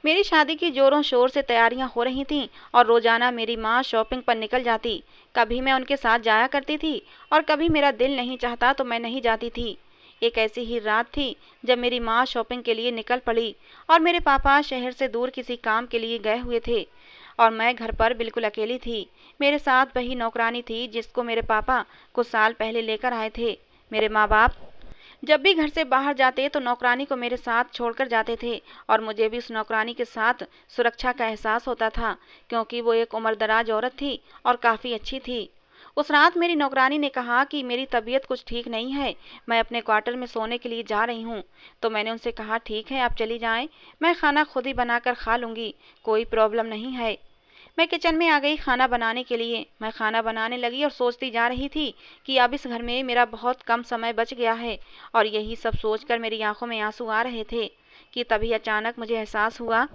मेरी शादी की जोरों शोर से तैयारियां हो रही थीं और रोज़ाना मेरी माँ शॉपिंग पर निकल जाती। कभी मैं उनके साथ जाया करती थी और कभी मेरा दिल नहीं चाहता तो मैं नहीं जाती थी। एक ऐसी ही रात थी जब मेरी माँ शॉपिंग के लिए निकल पड़ी और मेरे पापा शहर से दूर किसी काम के लिए गए हुए थे और मैं घर पर बिल्कुल अकेली थी। मेरे साथ वही नौकरानी थी जिसको मेरे पापा कुछ साल पहले लेकर आए थे। मेरे माँ बाप जब भी घर से बाहर जाते तो नौकरानी को मेरे साथ छोड़कर जाते थे और मुझे भी उस नौकरानी के साथ सुरक्षा का एहसास होता था, क्योंकि वो एक उम्रदराज औरत थी और काफ़ी अच्छी थी। उस रात मेरी नौकरानी ने कहा कि मेरी तबीयत कुछ ठीक नहीं है, मैं अपने क्वार्टर में सोने के लिए जा रही हूँ। तो मैंने उनसे कहा ठीक है आप चली जाएं, मैं खाना खुद ही बनाकर खा लूँगी, कोई प्रॉब्लम नहीं है। मैं किचन में आ गई खाना बनाने के लिए। मैं खाना बनाने लगी और सोचती जा रही थी कि अब इस घर में मेरा बहुत कम समय बच गया है और यही सब सोचकर मेरी आंखों में आंसू आ रहे थे कि तभी अचानक मुझे एहसास हुआ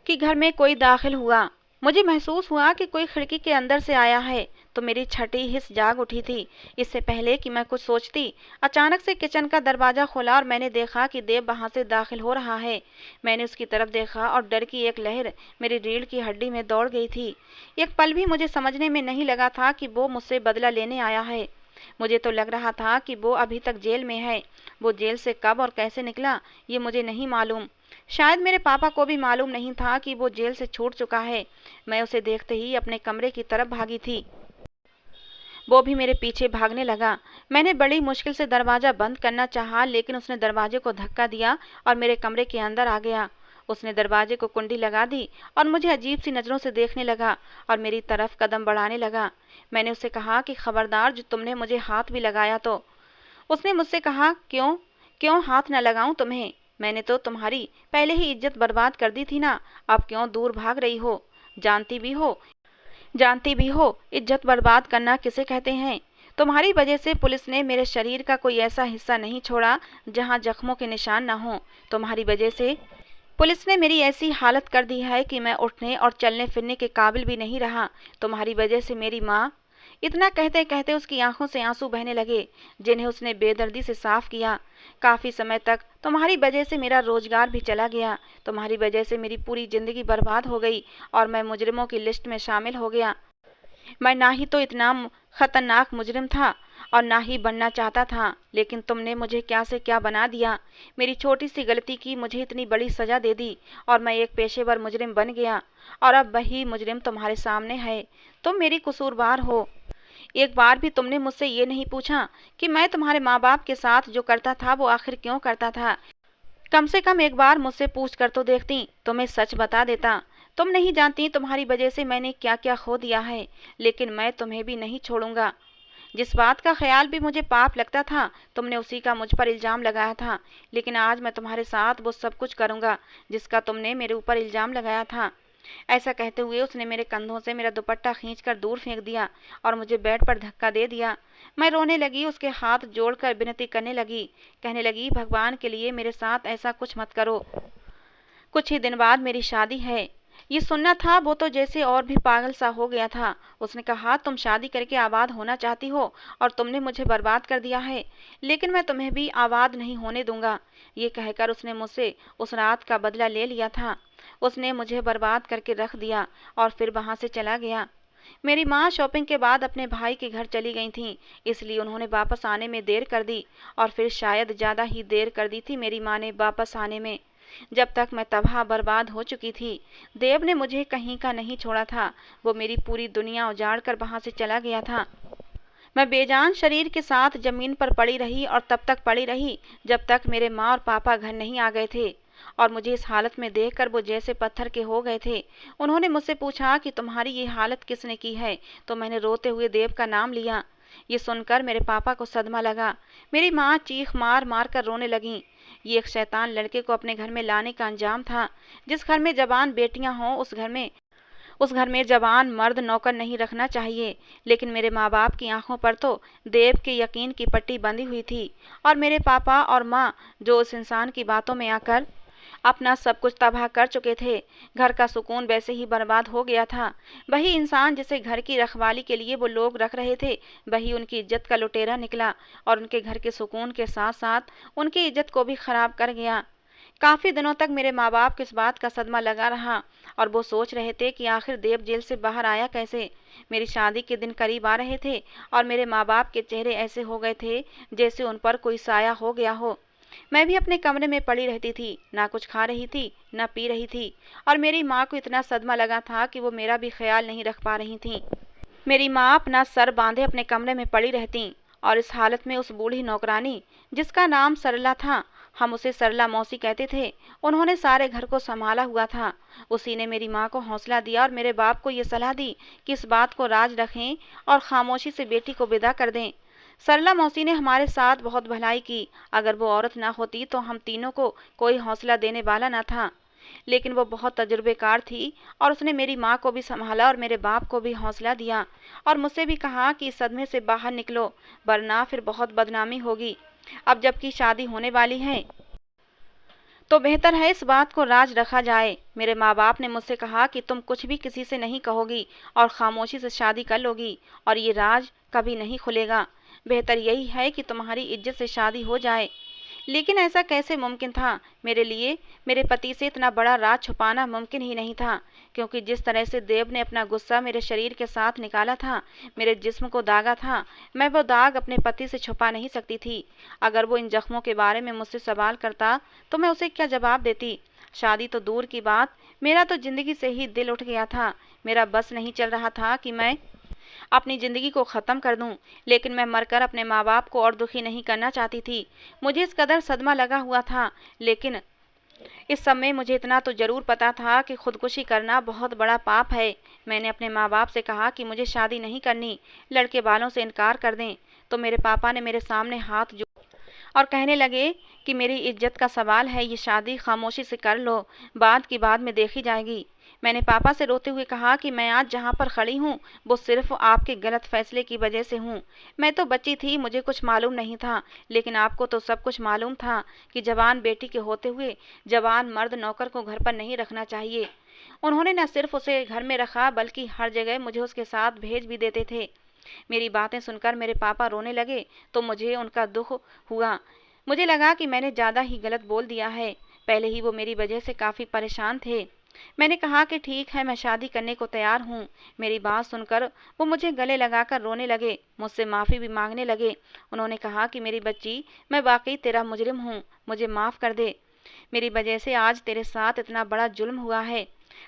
कि घर में कोई दाखिल हुआ। मुझे महसूस हुआ कि कोई खिड़की के अंदर से आया है तो मेरी छठी हिस्स जाग उठी थी। इससे पहले कि मैं कुछ सोचती, अचानक से किचन का दरवाज़ा खुला और मैंने देखा कि देव वहाँ से दाखिल हो रहा है। मैंने उसकी तरफ देखा और डर की एक लहर मेरी रीढ़ की हड्डी में दौड़ गई थी। एक पल भी मुझे समझने में नहीं लगा था कि वो मुझसे बदला लेने आया है। मुझे तो लग रहा था कि वो अभी तक जेल में है। वो जेल से कब और कैसे निकला ये मुझे नहीं मालूम। शायद मेरे पापा को भी मालूम नहीं था कि वो जेल से छूट चुका है। मैं उसे देखते ही अपने कमरे की तरफ भागी थी। वो भी मेरे पीछे भागने लगा। मैंने बड़ी मुश्किल से दरवाज़ा बंद करना चाहा, लेकिन उसने दरवाजे को धक्का दिया और मेरे कमरे के अंदर आ गया। उसने दरवाजे को कुंडी लगा दी और मुझे अजीब सी नज़रों से देखने लगा और मेरी तरफ कदम बढ़ाने लगा। मैंने उससे कहा कि खबरदार जो तुमने मुझे हाथ भी लगाया तो। उसने मुझसे कहा क्यों क्यों हाथ न लगाऊं तुम्हें, मैंने तो तुम्हारी पहले ही इज्जत बर्बाद कर दी थी ना, अब क्यों दूर भाग रही हो। जानती भी हो जानती भी हो इज्जत बर्बाद करना किसे कहते हैं। तुम्हारी वजह से पुलिस ने मेरे शरीर का कोई ऐसा हिस्सा नहीं छोड़ा जहां जख्मों के निशान न हों। तुम्हारी वजह से पुलिस ने मेरी ऐसी हालत कर दी है कि मैं उठने और चलने फिरने के काबिल भी नहीं रहा। तुम्हारी वजह से मेरी माँ। इतना कहते कहते उसकी आंखों से आंसू बहने लगे जिन्हें उसने बेदर्दी से साफ किया। काफ़ी समय तक तुम्हारी वजह से मेरा रोजगार भी चला गया। तुम्हारी वजह से मेरी पूरी ज़िंदगी बर्बाद हो गई और मैं मुजरिमों की लिस्ट में शामिल हो गया। मैं ना ही तो इतना खतरनाक मुजरिम था और ना ही बनना चाहता था, लेकिन तुमने मुझे क्या से क्या बना दिया। मेरी छोटी सी गलती की मुझे इतनी बड़ी सज़ा दे दी और मैं एक पेशेवर मुजरिम बन गया और अब वही मुजरिम तुम्हारे सामने है। तुम मेरी कसूरवार हो। एक बार भी तुमने मुझसे ये नहीं पूछा कि मैं तुम्हारे माँ बाप के साथ जो करता था वो आखिर क्यों करता था। कम से कम एक बार मुझसे पूछ कर तो देखती, तुम्हें सच बता देता। तुम नहीं जानती तुम्हारी वजह से मैंने क्या क्या खो दिया है, लेकिन मैं तुम्हें भी नहीं छोड़ूंगा। जिस बात का ख्याल भी मुझे पाप लगता था तुमने उसी का मुझ पर इल्ज़ाम लगाया था, लेकिन आज मैं तुम्हारे साथ वो सब कुछ करूंगा जिसका तुमने मेरे ऊपर इल्ज़ाम लगाया था। ऐसा कहते हुए उसने मेरे कंधों से मेरा दुपट्टा खींचकर दूर फेंक दिया और मुझे बेड पर धक्का दे दिया। मैं रोने लगी, उसके हाथ जोड़कर विनती करने लगी, कहने लगी भगवान के लिए मेरे साथ ऐसा कुछ मत करो। कुछ ही दिन बाद मेरी शादी है, ये सुनना था वो तो जैसे और भी पागल सा हो गया था। उसने कहा, तुम शादी करके आबाद होना चाहती हो और तुमने मुझे बर्बाद कर दिया है, लेकिन मैं तुम्हें भी आबाद नहीं होने दूंगा। ये कहकर उसने मुझसे उस रात का बदला ले लिया था। उसने मुझे बर्बाद करके रख दिया और फिर वहां से चला गया। मेरी माँ शॉपिंग के बाद अपने भाई के घर चली गई थीं, इसलिए उन्होंने वापस आने में देर कर दी और फिर शायद ज़्यादा ही देर कर दी थी मेरी माँ ने वापस आने में। जब तक मैं तबाह बर्बाद हो चुकी थी, देव ने मुझे कहीं का नहीं छोड़ा था। वो मेरी पूरी दुनिया उजाड़ कर वहां से चला गया था। मैं बेजान शरीर के साथ जमीन पर पड़ी रही और तब तक पड़ी रही जब तक मेरे माँ और पापा घर नहीं आ गए थे और मुझे इस हालत में देखकर वो जैसे पत्थर के हो गए थे। उन्होंने मुझसे पूछा कि तुम्हारी ये हालत किसने की है, तो मैंने रोते हुए देव का नाम लिया। ये सुनकर मेरे पापा को सदमा लगा। मेरी माँ चीख मार मार कर रोने लगी। ये एक शैतान लड़के को अपने घर में लाने का अंजाम था। जिस घर में जवान बेटियां हों उस घर में जवान मर्द नौकर नहीं रखना चाहिए। लेकिन मेरे माँ बाप की आंखों पर तो देव के यकीन की पट्टी बंधी हुई थी और मेरे पापा और माँ जो उस इंसान की बातों में आकर अपना सब कुछ तबाह कर चुके थे। घर का सुकून वैसे ही बर्बाद हो गया था। वही इंसान जिसे घर की रखवाली के लिए वो लोग रख रहे थे, वही उनकी इज्जत का लुटेरा निकला और उनके घर के सुकून के साथ साथ उनकी इज्जत को भी खराब कर गया। काफ़ी दिनों तक मेरे माँ बाप को इस बात का सदमा लगा रहा और वो सोच रहे थे कि आखिर देव जेल से बाहर आया कैसे। मेरी शादी के दिन करीब आ रहे थे और मेरे माँ बाप के चेहरे ऐसे हो गए थे जैसे उन पर कोई साया हो गया हो। मैं भी अपने कमरे में पड़ी रहती थी, ना कुछ खा रही थी ना पी रही थी और मेरी माँ को इतना सदमा लगा था कि वो मेरा भी ख्याल नहीं रख पा रही थी। मेरी माँ अपना सर बांधे अपने कमरे में पड़ी रहती और इस हालत में उस बूढ़ी नौकरानी जिसका नाम सरला था, हम उसे सरला मौसी कहते थे, उन्होंने सारे घर को संभाला हुआ था। उसी ने मेरी माँ को हौसला दिया और मेरे बाप को ये सलाह दी कि इस बात को राज रखें और खामोशी से बेटी को विदा कर दें। सरला मौसी ने हमारे साथ बहुत भलाई की। अगर वो औरत ना होती तो हम तीनों को कोई हौसला देने वाला न था। लेकिन वो बहुत तजुर्बेकार थी और उसने मेरी माँ को भी संभाला और मेरे बाप को भी हौसला दिया और मुझसे भी कहा कि इस सदमे से बाहर निकलो, वरना फिर बहुत बदनामी होगी। अब जबकि शादी होने वाली है तो बेहतर है इस बात को राज रखा जाए। मेरे माँ बाप ने मुझसे कहा कि तुम कुछ भी किसी से नहीं कहोगी और खामोशी से शादी कर लोगी और ये राज कभी नहीं खुलेगा। बेहतर यही है कि तुम्हारी इज्जत से शादी हो जाए। लेकिन ऐसा कैसे मुमकिन था? मेरे लिए मेरे पति से इतना बड़ा राज छुपाना मुमकिन ही नहीं था, क्योंकि जिस तरह से देव ने अपना गुस्सा मेरे शरीर के साथ निकाला था, मेरे जिस्म को दागा था, मैं वो दाग अपने पति से छुपा नहीं सकती थी। अगर वो इन जख्मों के बारे में मुझसे सवाल करता तो मैं उसे क्या जवाब देती? शादी तो दूर की बात, मेरा तो जिंदगी से ही दिल उठ गया था। मेरा बस नहीं चल रहा था कि मैं अपनी ज़िंदगी को ख़त्म कर दूं, लेकिन मैं मरकर अपने माँ बाप को और दुखी नहीं करना चाहती थी। मुझे इस कदर सदमा लगा हुआ था, लेकिन इस समय मुझे इतना तो ज़रूर पता था कि खुदकुशी करना बहुत बड़ा पाप है। मैंने अपने माँ बाप से कहा कि मुझे शादी नहीं करनी, लड़के वालों से इनकार कर दें। तो मेरे पापा ने मेरे सामने हाथ और कहने लगे कि मेरी इज्जत का सवाल है, ये शादी खामोशी से कर लो, बाद की बाद में देखी जाएगी। मैंने पापा से रोते हुए कहा कि मैं आज जहाँ पर खड़ी हूँ वो सिर्फ आपके गलत फैसले की वजह से हूँ। मैं तो बच्ची थी, मुझे कुछ मालूम नहीं था, लेकिन आपको तो सब कुछ मालूम था कि जवान बेटी के होते हुए जवान मर्द नौकर को घर पर नहीं रखना चाहिए। उन्होंने न सिर्फ उसे घर में रखा बल्कि हर जगह मुझे उसके साथ भेज भी देते थे। मेरी बातें सुनकर मेरे पापा रोने लगे तो मुझे उनका दुख हुआ। मुझे लगा कि मैंने ज़्यादा ही गलत बोल दिया है। पहले ही वो मेरी वजह से काफ़ी परेशान थे। मैंने कहा कि ठीक है, मैं शादी करने को तैयार हूँ। मेरी बात सुनकर वो मुझे गले लगाकर रोने लगे, मुझसे माफ़ी भी मांगने लगे। उन्होंने कहा कि मेरी बच्ची, मैं वाकई तेरा मुजरिम हूँ, मुझे माफ़ कर दे। मेरी वजह से आज तेरे साथ इतना बड़ा जुल्म हुआ है।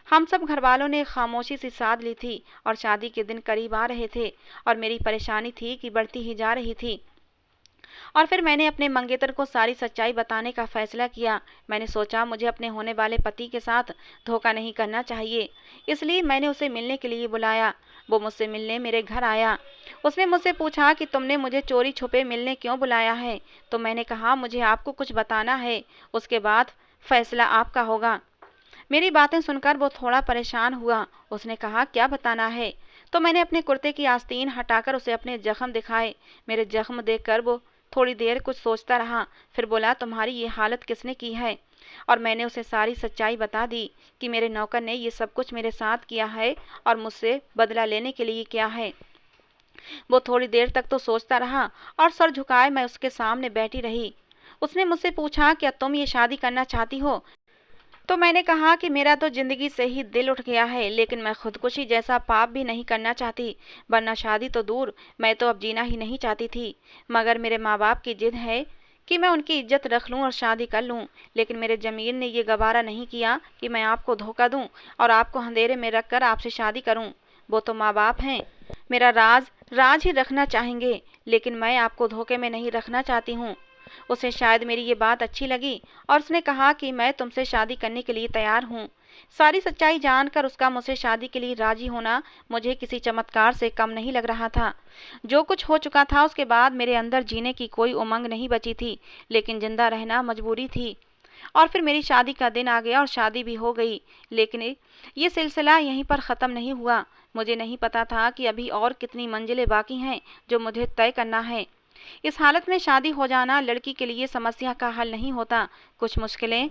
हम सब घरवालों ने खामोशी से साथ ली थी और शादी के दिन करीब आ रहे थे और मेरी परेशानी थी कि बढ़ती ही जा रही थी। और फिर मैंने अपने मंगेतर को सारी सच्चाई बताने का फैसला किया। मैंने सोचा मुझे अपने होने वाले पति के साथ धोखा नहीं करना चाहिए, इसलिए मैंने उसे मिलने के लिए बुलाया। वो मुझसे मिलने मेरे घर आया। उसने मुझसे पूछा कि तुमने मुझे चोरी छुपे मिलने क्यों बुलाया है? तो मैंने कहा मुझे आपको कुछ बताना है, उसके बाद फैसला आपका होगा। मेरी बातें सुनकर वो थोड़ा परेशान हुआ। उसने कहा क्या बताना है? तो मैंने अपने कुर्ते की आस्तीन हटाकर उसे अपने जख्म दिखाए। मेरे जख्म देखकर वो थोड़ी देर कुछ सोचता रहा, फिर बोला तुम्हारी ये हालत किसने की है? और मैंने उसे सारी सच्चाई बता दी कि मेरे नौकर ने ये सब कुछ मेरे साथ किया है और मुझसे बदला लेने के लिए किया है। वो थोड़ी देर तक तो सोचता रहा और सर झुकाए मैं उसके सामने बैठी रही। उसने मुझसे पूछा, क्या तुम ये शादी करना चाहती हो? तो मैंने कहा कि मेरा तो जिंदगी से ही दिल उठ गया है, लेकिन मैं खुदकुशी जैसा पाप भी नहीं करना चाहती, वरना शादी तो दूर, मैं तो अब जीना ही नहीं चाहती थी। मगर मेरे माँ बाप की जिद है कि मैं उनकी इज्जत रख लूं और शादी कर लूं, लेकिन मेरे जमीर ने ये गवारा नहीं किया कि मैं आपको धोखा दूं और आपको अंधेरे में रखकर आपसे शादी करूं। वो तो माँ बाप हैं, मेरा राज राज ही रखना चाहेंगे, लेकिन मैं आपको धोखे में नहीं रखना चाहती हूँ। उसे शायद मेरी ये बात अच्छी लगी और उसने कहा कि मैं तुमसे शादी करने के लिए तैयार हूँ। सारी सच्चाई जानकर उसका मुझसे शादी के लिए राजी होना मुझे किसी चमत्कार से कम नहीं लग रहा था। जो कुछ हो चुका था उसके बाद मेरे अंदर जीने की कोई उमंग नहीं बची थी, लेकिन जिंदा रहना मजबूरी थी। और फिर मेरी शादी का दिन आ गया और शादी भी हो गई, लेकिन ये सिलसिला यहीं पर ख़त्म नहीं हुआ। मुझे नहीं पता था कि अभी और कितनी मंजिलें बाकी हैं जो मुझे तय करना है। इस हालत में शादी हो जाना लड़की के लिए समस्या का हल नहीं होता। कुछ मुश्किलें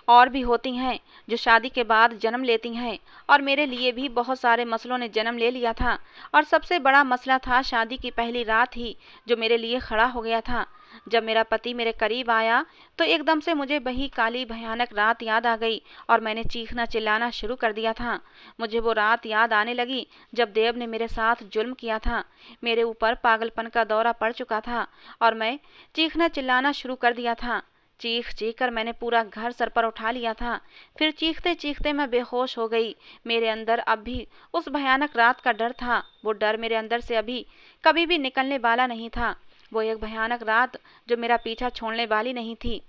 और भी होती हैं जो शादी के बाद जन्म लेती हैं, और मेरे लिए भी बहुत सारे मसलों ने जन्म ले लिया था। और सबसे बड़ा मसला था शादी की पहली रात ही, जो मेरे लिए खड़ा हो गया था। जब मेरा पति मेरे करीब आया तो एकदम से मुझे वही काली भयानक रात याद आ गई और मैंने चीखना चिल्लाना शुरू कर दिया था। मुझे वो रात याद आने लगी जब देव ने मेरे साथ जुल्म किया था। मेरे ऊपर पागलपन का दौरा पड़ चुका था और मैं चीखना चिल्लाना शुरू कर दिया था। चीख चीख कर मैंने पूरा घर सर पर उठा लिया था। फिर चीखते चीखते मैं बेहोश हो गई। मेरे अंदर अब भी उस भयानक रात का डर था। वो डर मेरे अंदर से अभी कभी भी निकलने वाला नहीं था। वो एक भयानक रात जो मेरा पीछा छोड़ने वाली नहीं थी।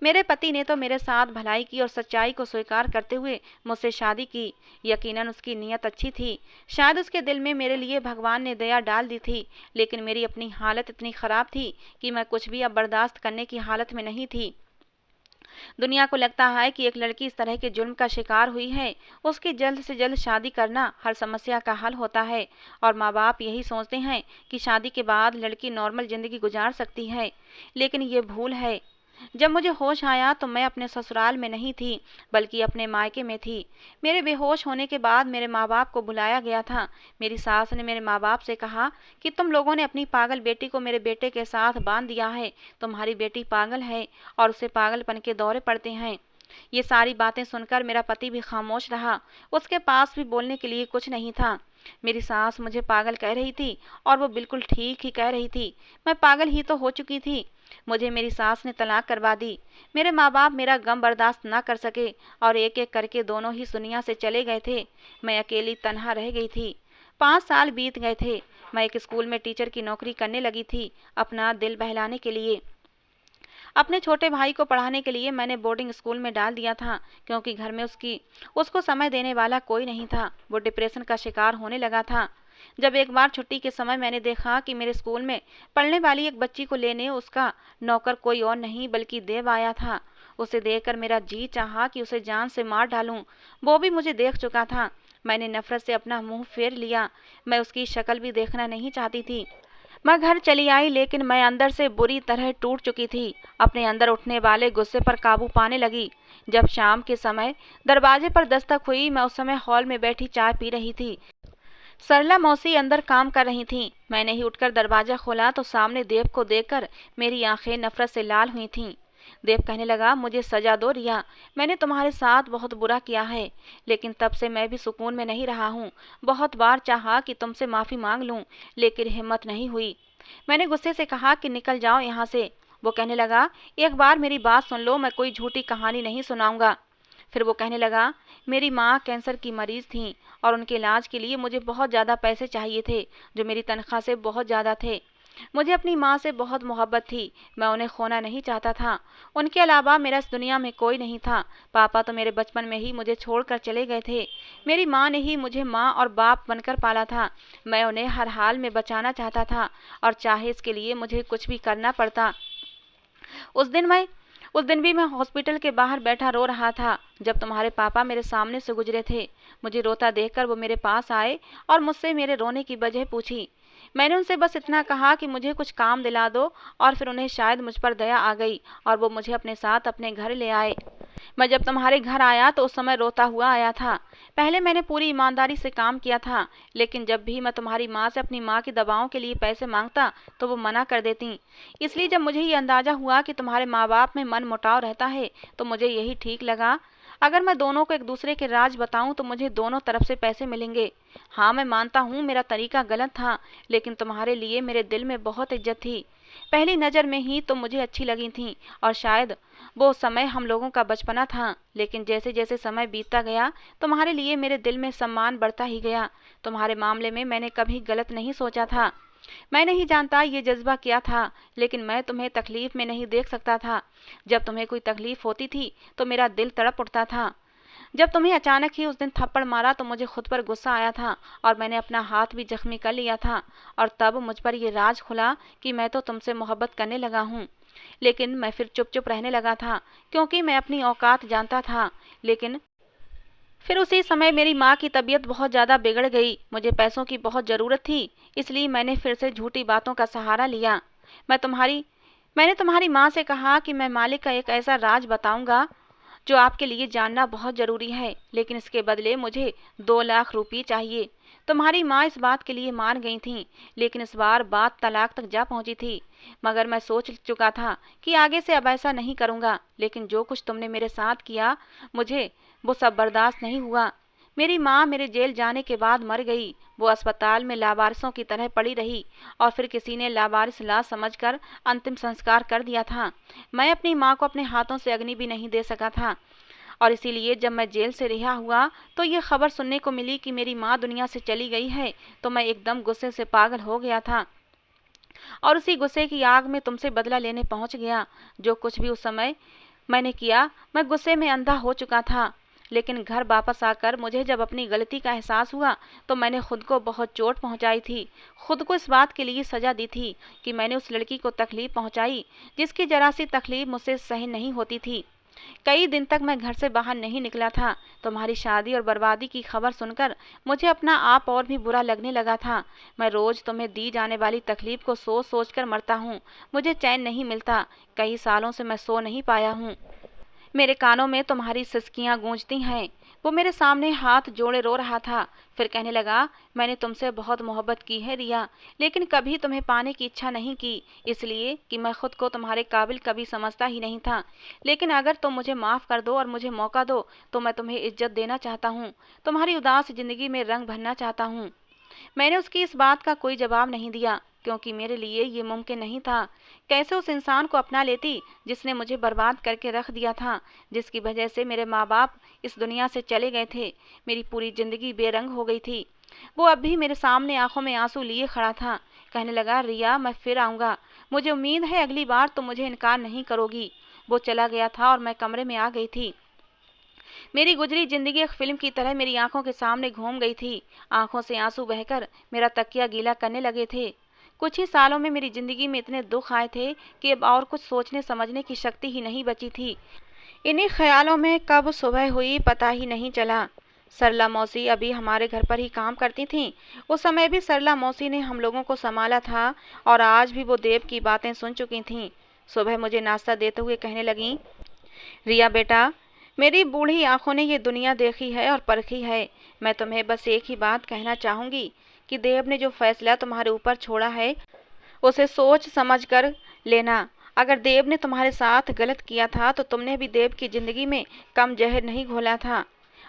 मेरे पति ने तो मेरे साथ भलाई की और सच्चाई को स्वीकार करते हुए मुझसे शादी की। यकीनन उसकी नीयत अच्छी थी। शायद उसके दिल में मेरे लिए भगवान ने दया डाल दी थी, लेकिन मेरी अपनी हालत इतनी ख़राब थी कि मैं कुछ भी अब बर्दाश्त करने की हालत में नहीं थी। दुनिया को लगता है कि एक लड़की इस तरह के जुल्म का शिकार हुई है, उसकी जल्द से जल्द शादी करना हर समस्या का हल होता है, और माँ बाप यही सोचते हैं कि शादी के बाद लड़की नॉर्मल ज़िंदगी गुजार सकती है। लेकिन ये भूल है। जब मुझे होश आया तो मैं अपने ससुराल में नहीं थी, बल्कि अपने मायके में थी। मेरे बेहोश होने के बाद मेरे माँ बाप को बुलाया गया था। मेरी सास ने मेरे माँ बाप से कहा कि तुम लोगों ने अपनी पागल बेटी को मेरे बेटे के साथ बांध दिया है। तुम्हारी बेटी पागल है और उसे पागलपन के दौरे पड़ते हैं। ये सारी बातें सुनकर मेरा पति भी खामोश रहा। उसके पास भी बोलने के लिए कुछ नहीं था। मेरी सास मुझे पागल कह रही थी और वो बिल्कुल ठीक ही कह रही थी। मैं पागल ही तो हो चुकी थी। मुझे मेरी सास ने तलाक करवा दी। मेरे माँ बाप मेरा गम बर्दाश्त ना कर सके और एक एक करके दोनों ही दुनिया से चले गए थे। मैं अकेली तन्हा रह गई थी। 5 साल बीत गए थे। मैं एक स्कूल में टीचर की नौकरी करने लगी थी, अपना दिल बहलाने के लिए। अपने छोटे भाई को पढ़ाने के लिए मैंने बोर्डिंग स्कूल में डाल दिया था, क्योंकि घर में उसको समय देने वाला कोई नहीं था। वो डिप्रेशन का शिकार होने लगा था। जब एक बार छुट्टी के समय मैंने देखा कि मेरे स्कूल में पढ़ने वाली एक बच्ची को लेने उसका नौकर कोई और नहीं बल्कि देव आया था। उसे देखकर मेरा जी चाहा कि उसे जान से मार डालूं। वो भी मुझे देख चुका था। मैंने नफरत से अपना मुंह फेर लिया। मैं उसकी शक्ल भी देखना नहीं चाहती थी। मैं घर चली आई, लेकिन मैं अंदर से बुरी तरह टूट चुकी थी। अपने अंदर उठने वाले गुस्से पर काबू पाने लगी। जब शाम के समय दरवाजे पर दस्तक हुई, मैं उस समय हॉल में बैठी चाय पी रही थी। सरला मौसी अंदर काम कर रही थीं। मैंने ही उठकर दरवाजा खोला तो सामने देव को देखकर मेरी आंखें नफरत से लाल हुई थीं। देव कहने लगा, मुझे सजा दो रिया, मैंने तुम्हारे साथ बहुत बुरा किया है, लेकिन तब से मैं भी सुकून में नहीं रहा हूँ। बहुत बार चाहा कि तुमसे माफ़ी मांग लूँ, लेकिन हिम्मत नहीं हुई। मैंने गुस्से से कहा कि निकल जाओ यहाँ से। वो कहने लगा, एक बार मेरी बात सुन लो, मैं कोई झूठी कहानी नहीं सुनाऊंगा। फिर वो कहने लगा, मेरी माँ कैंसर की मरीज़ थीं और उनके इलाज के लिए मुझे बहुत ज़्यादा पैसे चाहिए थे, जो मेरी तनख्वाह से बहुत ज़्यादा थे। मुझे अपनी माँ से बहुत मोहब्बत थी। मैं उन्हें खोना नहीं चाहता था। उनके अलावा मेरा इस दुनिया में कोई नहीं था। पापा तो मेरे बचपन में ही मुझे छोड़कर चले गए थे। मेरी माँ ने ही मुझे माँ और बाप बनकर पाला था। मैं उन्हें हर हाल में बचाना चाहता था, और चाहे इसके लिए मुझे कुछ भी करना पड़ता। उस दिन मैं उस दिन भी मैं हॉस्पिटल के बाहर बैठा रो रहा था जब तुम्हारे पापा मेरे सामने से गुजरे थे। मुझे रोता देखकर वो मेरे पास आए और मुझसे मेरे रोने की वजह पूछी। मैंने उनसे बस इतना कहा कि मुझे कुछ काम दिला दो, और फिर उन्हें शायद मुझ पर दया आ गई और वो मुझे अपने साथ अपने घर ले आए। मैं जब तुम्हारे घर आया तो उस समय रोता हुआ आया था। पहले मैंने पूरी ईमानदारी से काम किया था, लेकिन जब भी मैं तुम्हारी माँ से अपनी माँ की दवाओं के लिए पैसे मांगता तो वो मना कर देती। इसलिए जब मुझे ये अंदाजा हुआ कि तुम्हारे माँ बाप में मन मुटाव रहता है तो मुझे यही ठीक लगा। अगर मैं दोनों को एक दूसरे के राज बताऊं तो मुझे दोनों तरफ से पैसे मिलेंगे। हाँ, मैं मानता हूँ मेरा तरीका गलत था, लेकिन तुम्हारे लिए मेरे दिल में बहुत इज्जत थी। पहली नज़र में ही तुम मुझे अच्छी लगी थी, और शायद वो समय हम लोगों का बचपना था। लेकिन जैसे जैसे समय बीतता गया तुम्हारे लिए मेरे दिल में सम्मान बढ़ता ही गया। तुम्हारे मामले में मैंने कभी गलत नहीं सोचा था। मैं नहीं जानता ये जज्बा क्या था, लेकिन मैं तुम्हें तकलीफ में नहीं देख सकता था। जब तुम्हें कोई तकलीफ होती थी तो मेरा दिल तड़प उठता था। जब तुम्हें अचानक ही उस दिन थप्पड़ मारा तो मुझे खुद पर गुस्सा आया था, और मैंने अपना हाथ भी जख्मी कर लिया था। और तब मुझ पर ये राज खुला कि मैं तो तुमसे मोहब्बत करने लगा हूँ। लेकिन मैं फिर चुप चुप रहने लगा था, क्योंकि मैं अपनी औकात जानता था। लेकिन फिर उसी समय मेरी माँ की तबीयत बहुत ज़्यादा बिगड़ गई। मुझे पैसों की बहुत ज़रूरत थी, इसलिए मैंने फिर से झूठी बातों का सहारा लिया। मैं तुम्हारी मैंने तुम्हारी माँ से कहा कि मैं मालिक का एक ऐसा राज बताऊंगा जो आपके लिए जानना बहुत ज़रूरी है, लेकिन इसके बदले मुझे 2 लाख रुपये चाहिए। तुम्हारी माँ इस बात के लिए मान गई थीं, लेकिन इस बार बात तलाक तक जा पहुंची थी। मगर मैं सोच चुका था कि आगे से अब ऐसा नहीं करूंगा। लेकिन जो कुछ तुमने मेरे साथ किया, मुझे वो सब बर्दाश्त नहीं हुआ। मेरी माँ मेरे जेल जाने के बाद मर गई। वो अस्पताल में लावारिसों की तरह पड़ी रही, और फिर किसी ने लावारिस लाश समझकर अंतिम संस्कार कर दिया था। मैं अपनी माँ को अपने हाथों से अग्नि भी नहीं दे सका था, और इसीलिए जब मैं जेल से रिहा हुआ तो ये खबर सुनने को मिली कि मेरी माँ दुनिया से चली गई है, तो मैं एकदम गुस्से से पागल हो गया था, और उसी गुस्से की आग में तुमसे बदला लेने पहुंच गया। जो कुछ भी उस समय मैंने किया, मैं गुस्से में अंधा हो चुका था। लेकिन घर वापस आकर मुझे जब अपनी गलती का एहसास हुआ तो मैंने खुद को बहुत चोट पहुंचाई थी। खुद को इस बात के लिए सजा दी थी कि मैंने उस लड़की को तकलीफ पहुंचाई जिसकी जरा सी तकलीफ मुझसे सहन नहीं होती थी। कई दिन तक मैं घर से बाहर नहीं निकला था। तुम्हारी शादी और बर्बादी की खबर सुनकर मुझे अपना आप और भी बुरा लगने लगा था। मैं रोज तुम्हें दी जाने वाली तकलीफ को सोच सोच कर मरता हूँ। मुझे चैन नहीं मिलता। कई सालों से मैं सो नहीं पाया हूँ। मेरे कानों में तुम्हारी सिसकियां गूंजती हैं। वो मेरे सामने हाथ जोड़े रो रहा था। फिर कहने लगा, मैंने तुमसे बहुत मोहब्बत की है रिया, लेकिन कभी तुम्हें पाने की इच्छा नहीं की, इसलिए कि मैं खुद को तुम्हारे काबिल कभी समझता ही नहीं था। लेकिन अगर तुम मुझे माफ़ कर दो और मुझे मौका दो तो मैं तुम्हें इज्जत देना चाहता हूँ, तुम्हारी उदास ज़िंदगी में रंग भरना चाहता हूँ। मैंने उसकी इस बात का कोई जवाब नहीं दिया, क्योंकि मेरे लिए ये मुमकिन नहीं था। कैसे उस इंसान को अपना लेती जिसने मुझे बर्बाद करके रख दिया था, जिसकी वजह से मेरे माँ बाप इस दुनिया से चले गए थे। मेरी पूरी जिंदगी बेरंग हो गई थी। वो अब भी मेरे सामने आंखों में आंसू लिए खड़ा था। कहने लगा, रिया मैं फिर आऊँगा, मुझे उम्मीद है अगली बार तुम मुझे इनकार नहीं करोगी। वो चला गया था और मैं कमरे में आ गई थी। मेरी गुजरी जिंदगी एक फिल्म की तरह मेरी आंखों के सामने घूम गई थी। आंखों से आंसू बहकर मेरा तकिया गीला करने लगे थे। कुछ ही सालों में मेरी जिंदगी में इतने दुख आए थे कि अब और कुछ सोचने समझने की शक्ति ही नहीं बची थी। इन्हीं ख्यालों में कब सुबह हुई पता ही नहीं चला। सरला मौसी अभी हमारे घर पर ही काम करती थीं। उस समय भी सरला मौसी ने हम लोगों को संभाला था, और आज भी वो देव की बातें सुन चुकी थीं। सुबह मुझे नाश्ता देते हुए कहने लगीं, रिया बेटा, मेरी बूढ़ी आंखों ने ये दुनिया देखी है और परखी है। मैं तुम्हें बस एक ही बात कहना चाहूँगी कि देव ने जो फैसला तुम्हारे ऊपर छोड़ा है उसे सोच समझ कर लेना। अगर देव ने तुम्हारे साथ गलत किया था तो तुमने भी देव की ज़िंदगी में कम जहर नहीं घोला था।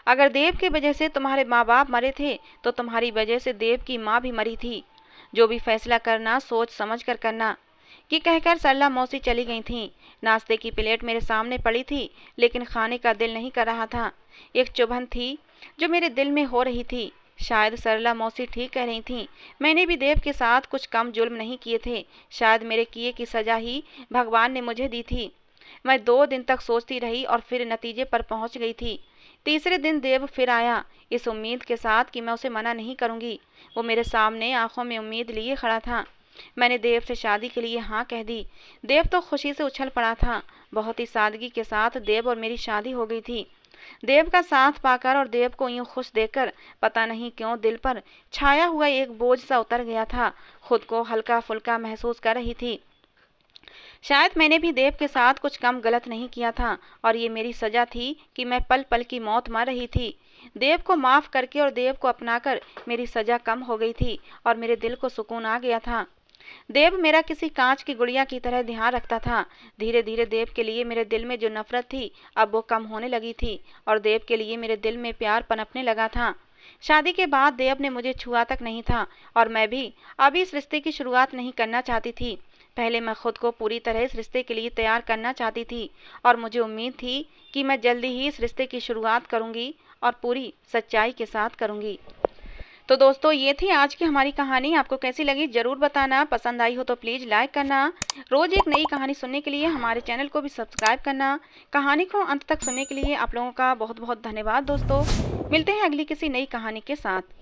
अगर देव की वजह से तुम्हारे माँ बाप मरे थे तो तुम्हारी वजह से देव की माँ भी मरी थी। जो भी फैसला करना सोच समझ कर करना। ये कहकर सरला मौसी चली गई थीं। नाश्ते की प्लेट मेरे सामने पड़ी थी, लेकिन खाने का दिल नहीं कर रहा था। एक चुभन थी जो मेरे दिल में हो रही थी। शायद सरला मौसी ठीक कह रही थीं। मैंने भी देव के साथ कुछ कम जुल्म नहीं किए थे। शायद मेरे किए की सजा ही भगवान ने मुझे दी थी। मैं 2 दिन तक सोचती रही और फिर नतीजे पर पहुंच गई थी। तीसरे दिन देव फिर आया, इस उम्मीद के साथ कि मैं उसे मना नहीं करूंगी। वो मेरे सामने आंखों में उम्मीद लिए खड़ा था। मैंने देव से शादी के लिए हाँ कह दी। देव तो खुशी से उछल पड़ा था। बहुत ही सादगी के साथ देव और मेरी शादी हो गई थी। देव का साथ पाकर और देव को यूं खुश देखकर पता नहीं क्यों दिल पर छाया हुआ एक बोझ सा उतर गया था। खुद को हल्का फुल्का महसूस कर रही थी। शायद मैंने भी देव के साथ कुछ कम गलत नहीं किया था और ये मेरी सजा थी कि मैं पल पल की मौत मर रही थी। देव को माफ़ करके और देव को अपनाकर मेरी सजा कम हो गई थी और मेरे दिल को सुकून आ गया था। देव मेरा किसी कांच की गुड़िया की तरह ध्यान रखता था। धीरे धीरे देव के लिए मेरे दिल में जो नफरत थी अब वो कम होने लगी थी और देव के लिए मेरे दिल में प्यार पनपने लगा था। शादी के बाद देव ने मुझे छुआ तक नहीं था और मैं भी अभी इस रिश्ते की शुरुआत नहीं करना चाहती थी। पहले मैं खुद को पूरी तरह इस रिश्ते के लिए तैयार करना चाहती थी और मुझे उम्मीद थी कि मैं जल्दी ही इस रिश्ते की शुरुआत करूंगी और पूरी सच्चाई के साथ करूंगी। तो दोस्तों ये थी आज की हमारी कहानी। आपको कैसी लगी ज़रूर बताना। पसंद आई हो तो प्लीज़ लाइक करना। रोज़ एक नई कहानी सुनने के लिए हमारे चैनल को भी सब्सक्राइब करना। कहानी को अंत तक सुनने के लिए आप लोगों का बहुत बहुत धन्यवाद दोस्तों। मिलते हैं अगली किसी नई कहानी के साथ।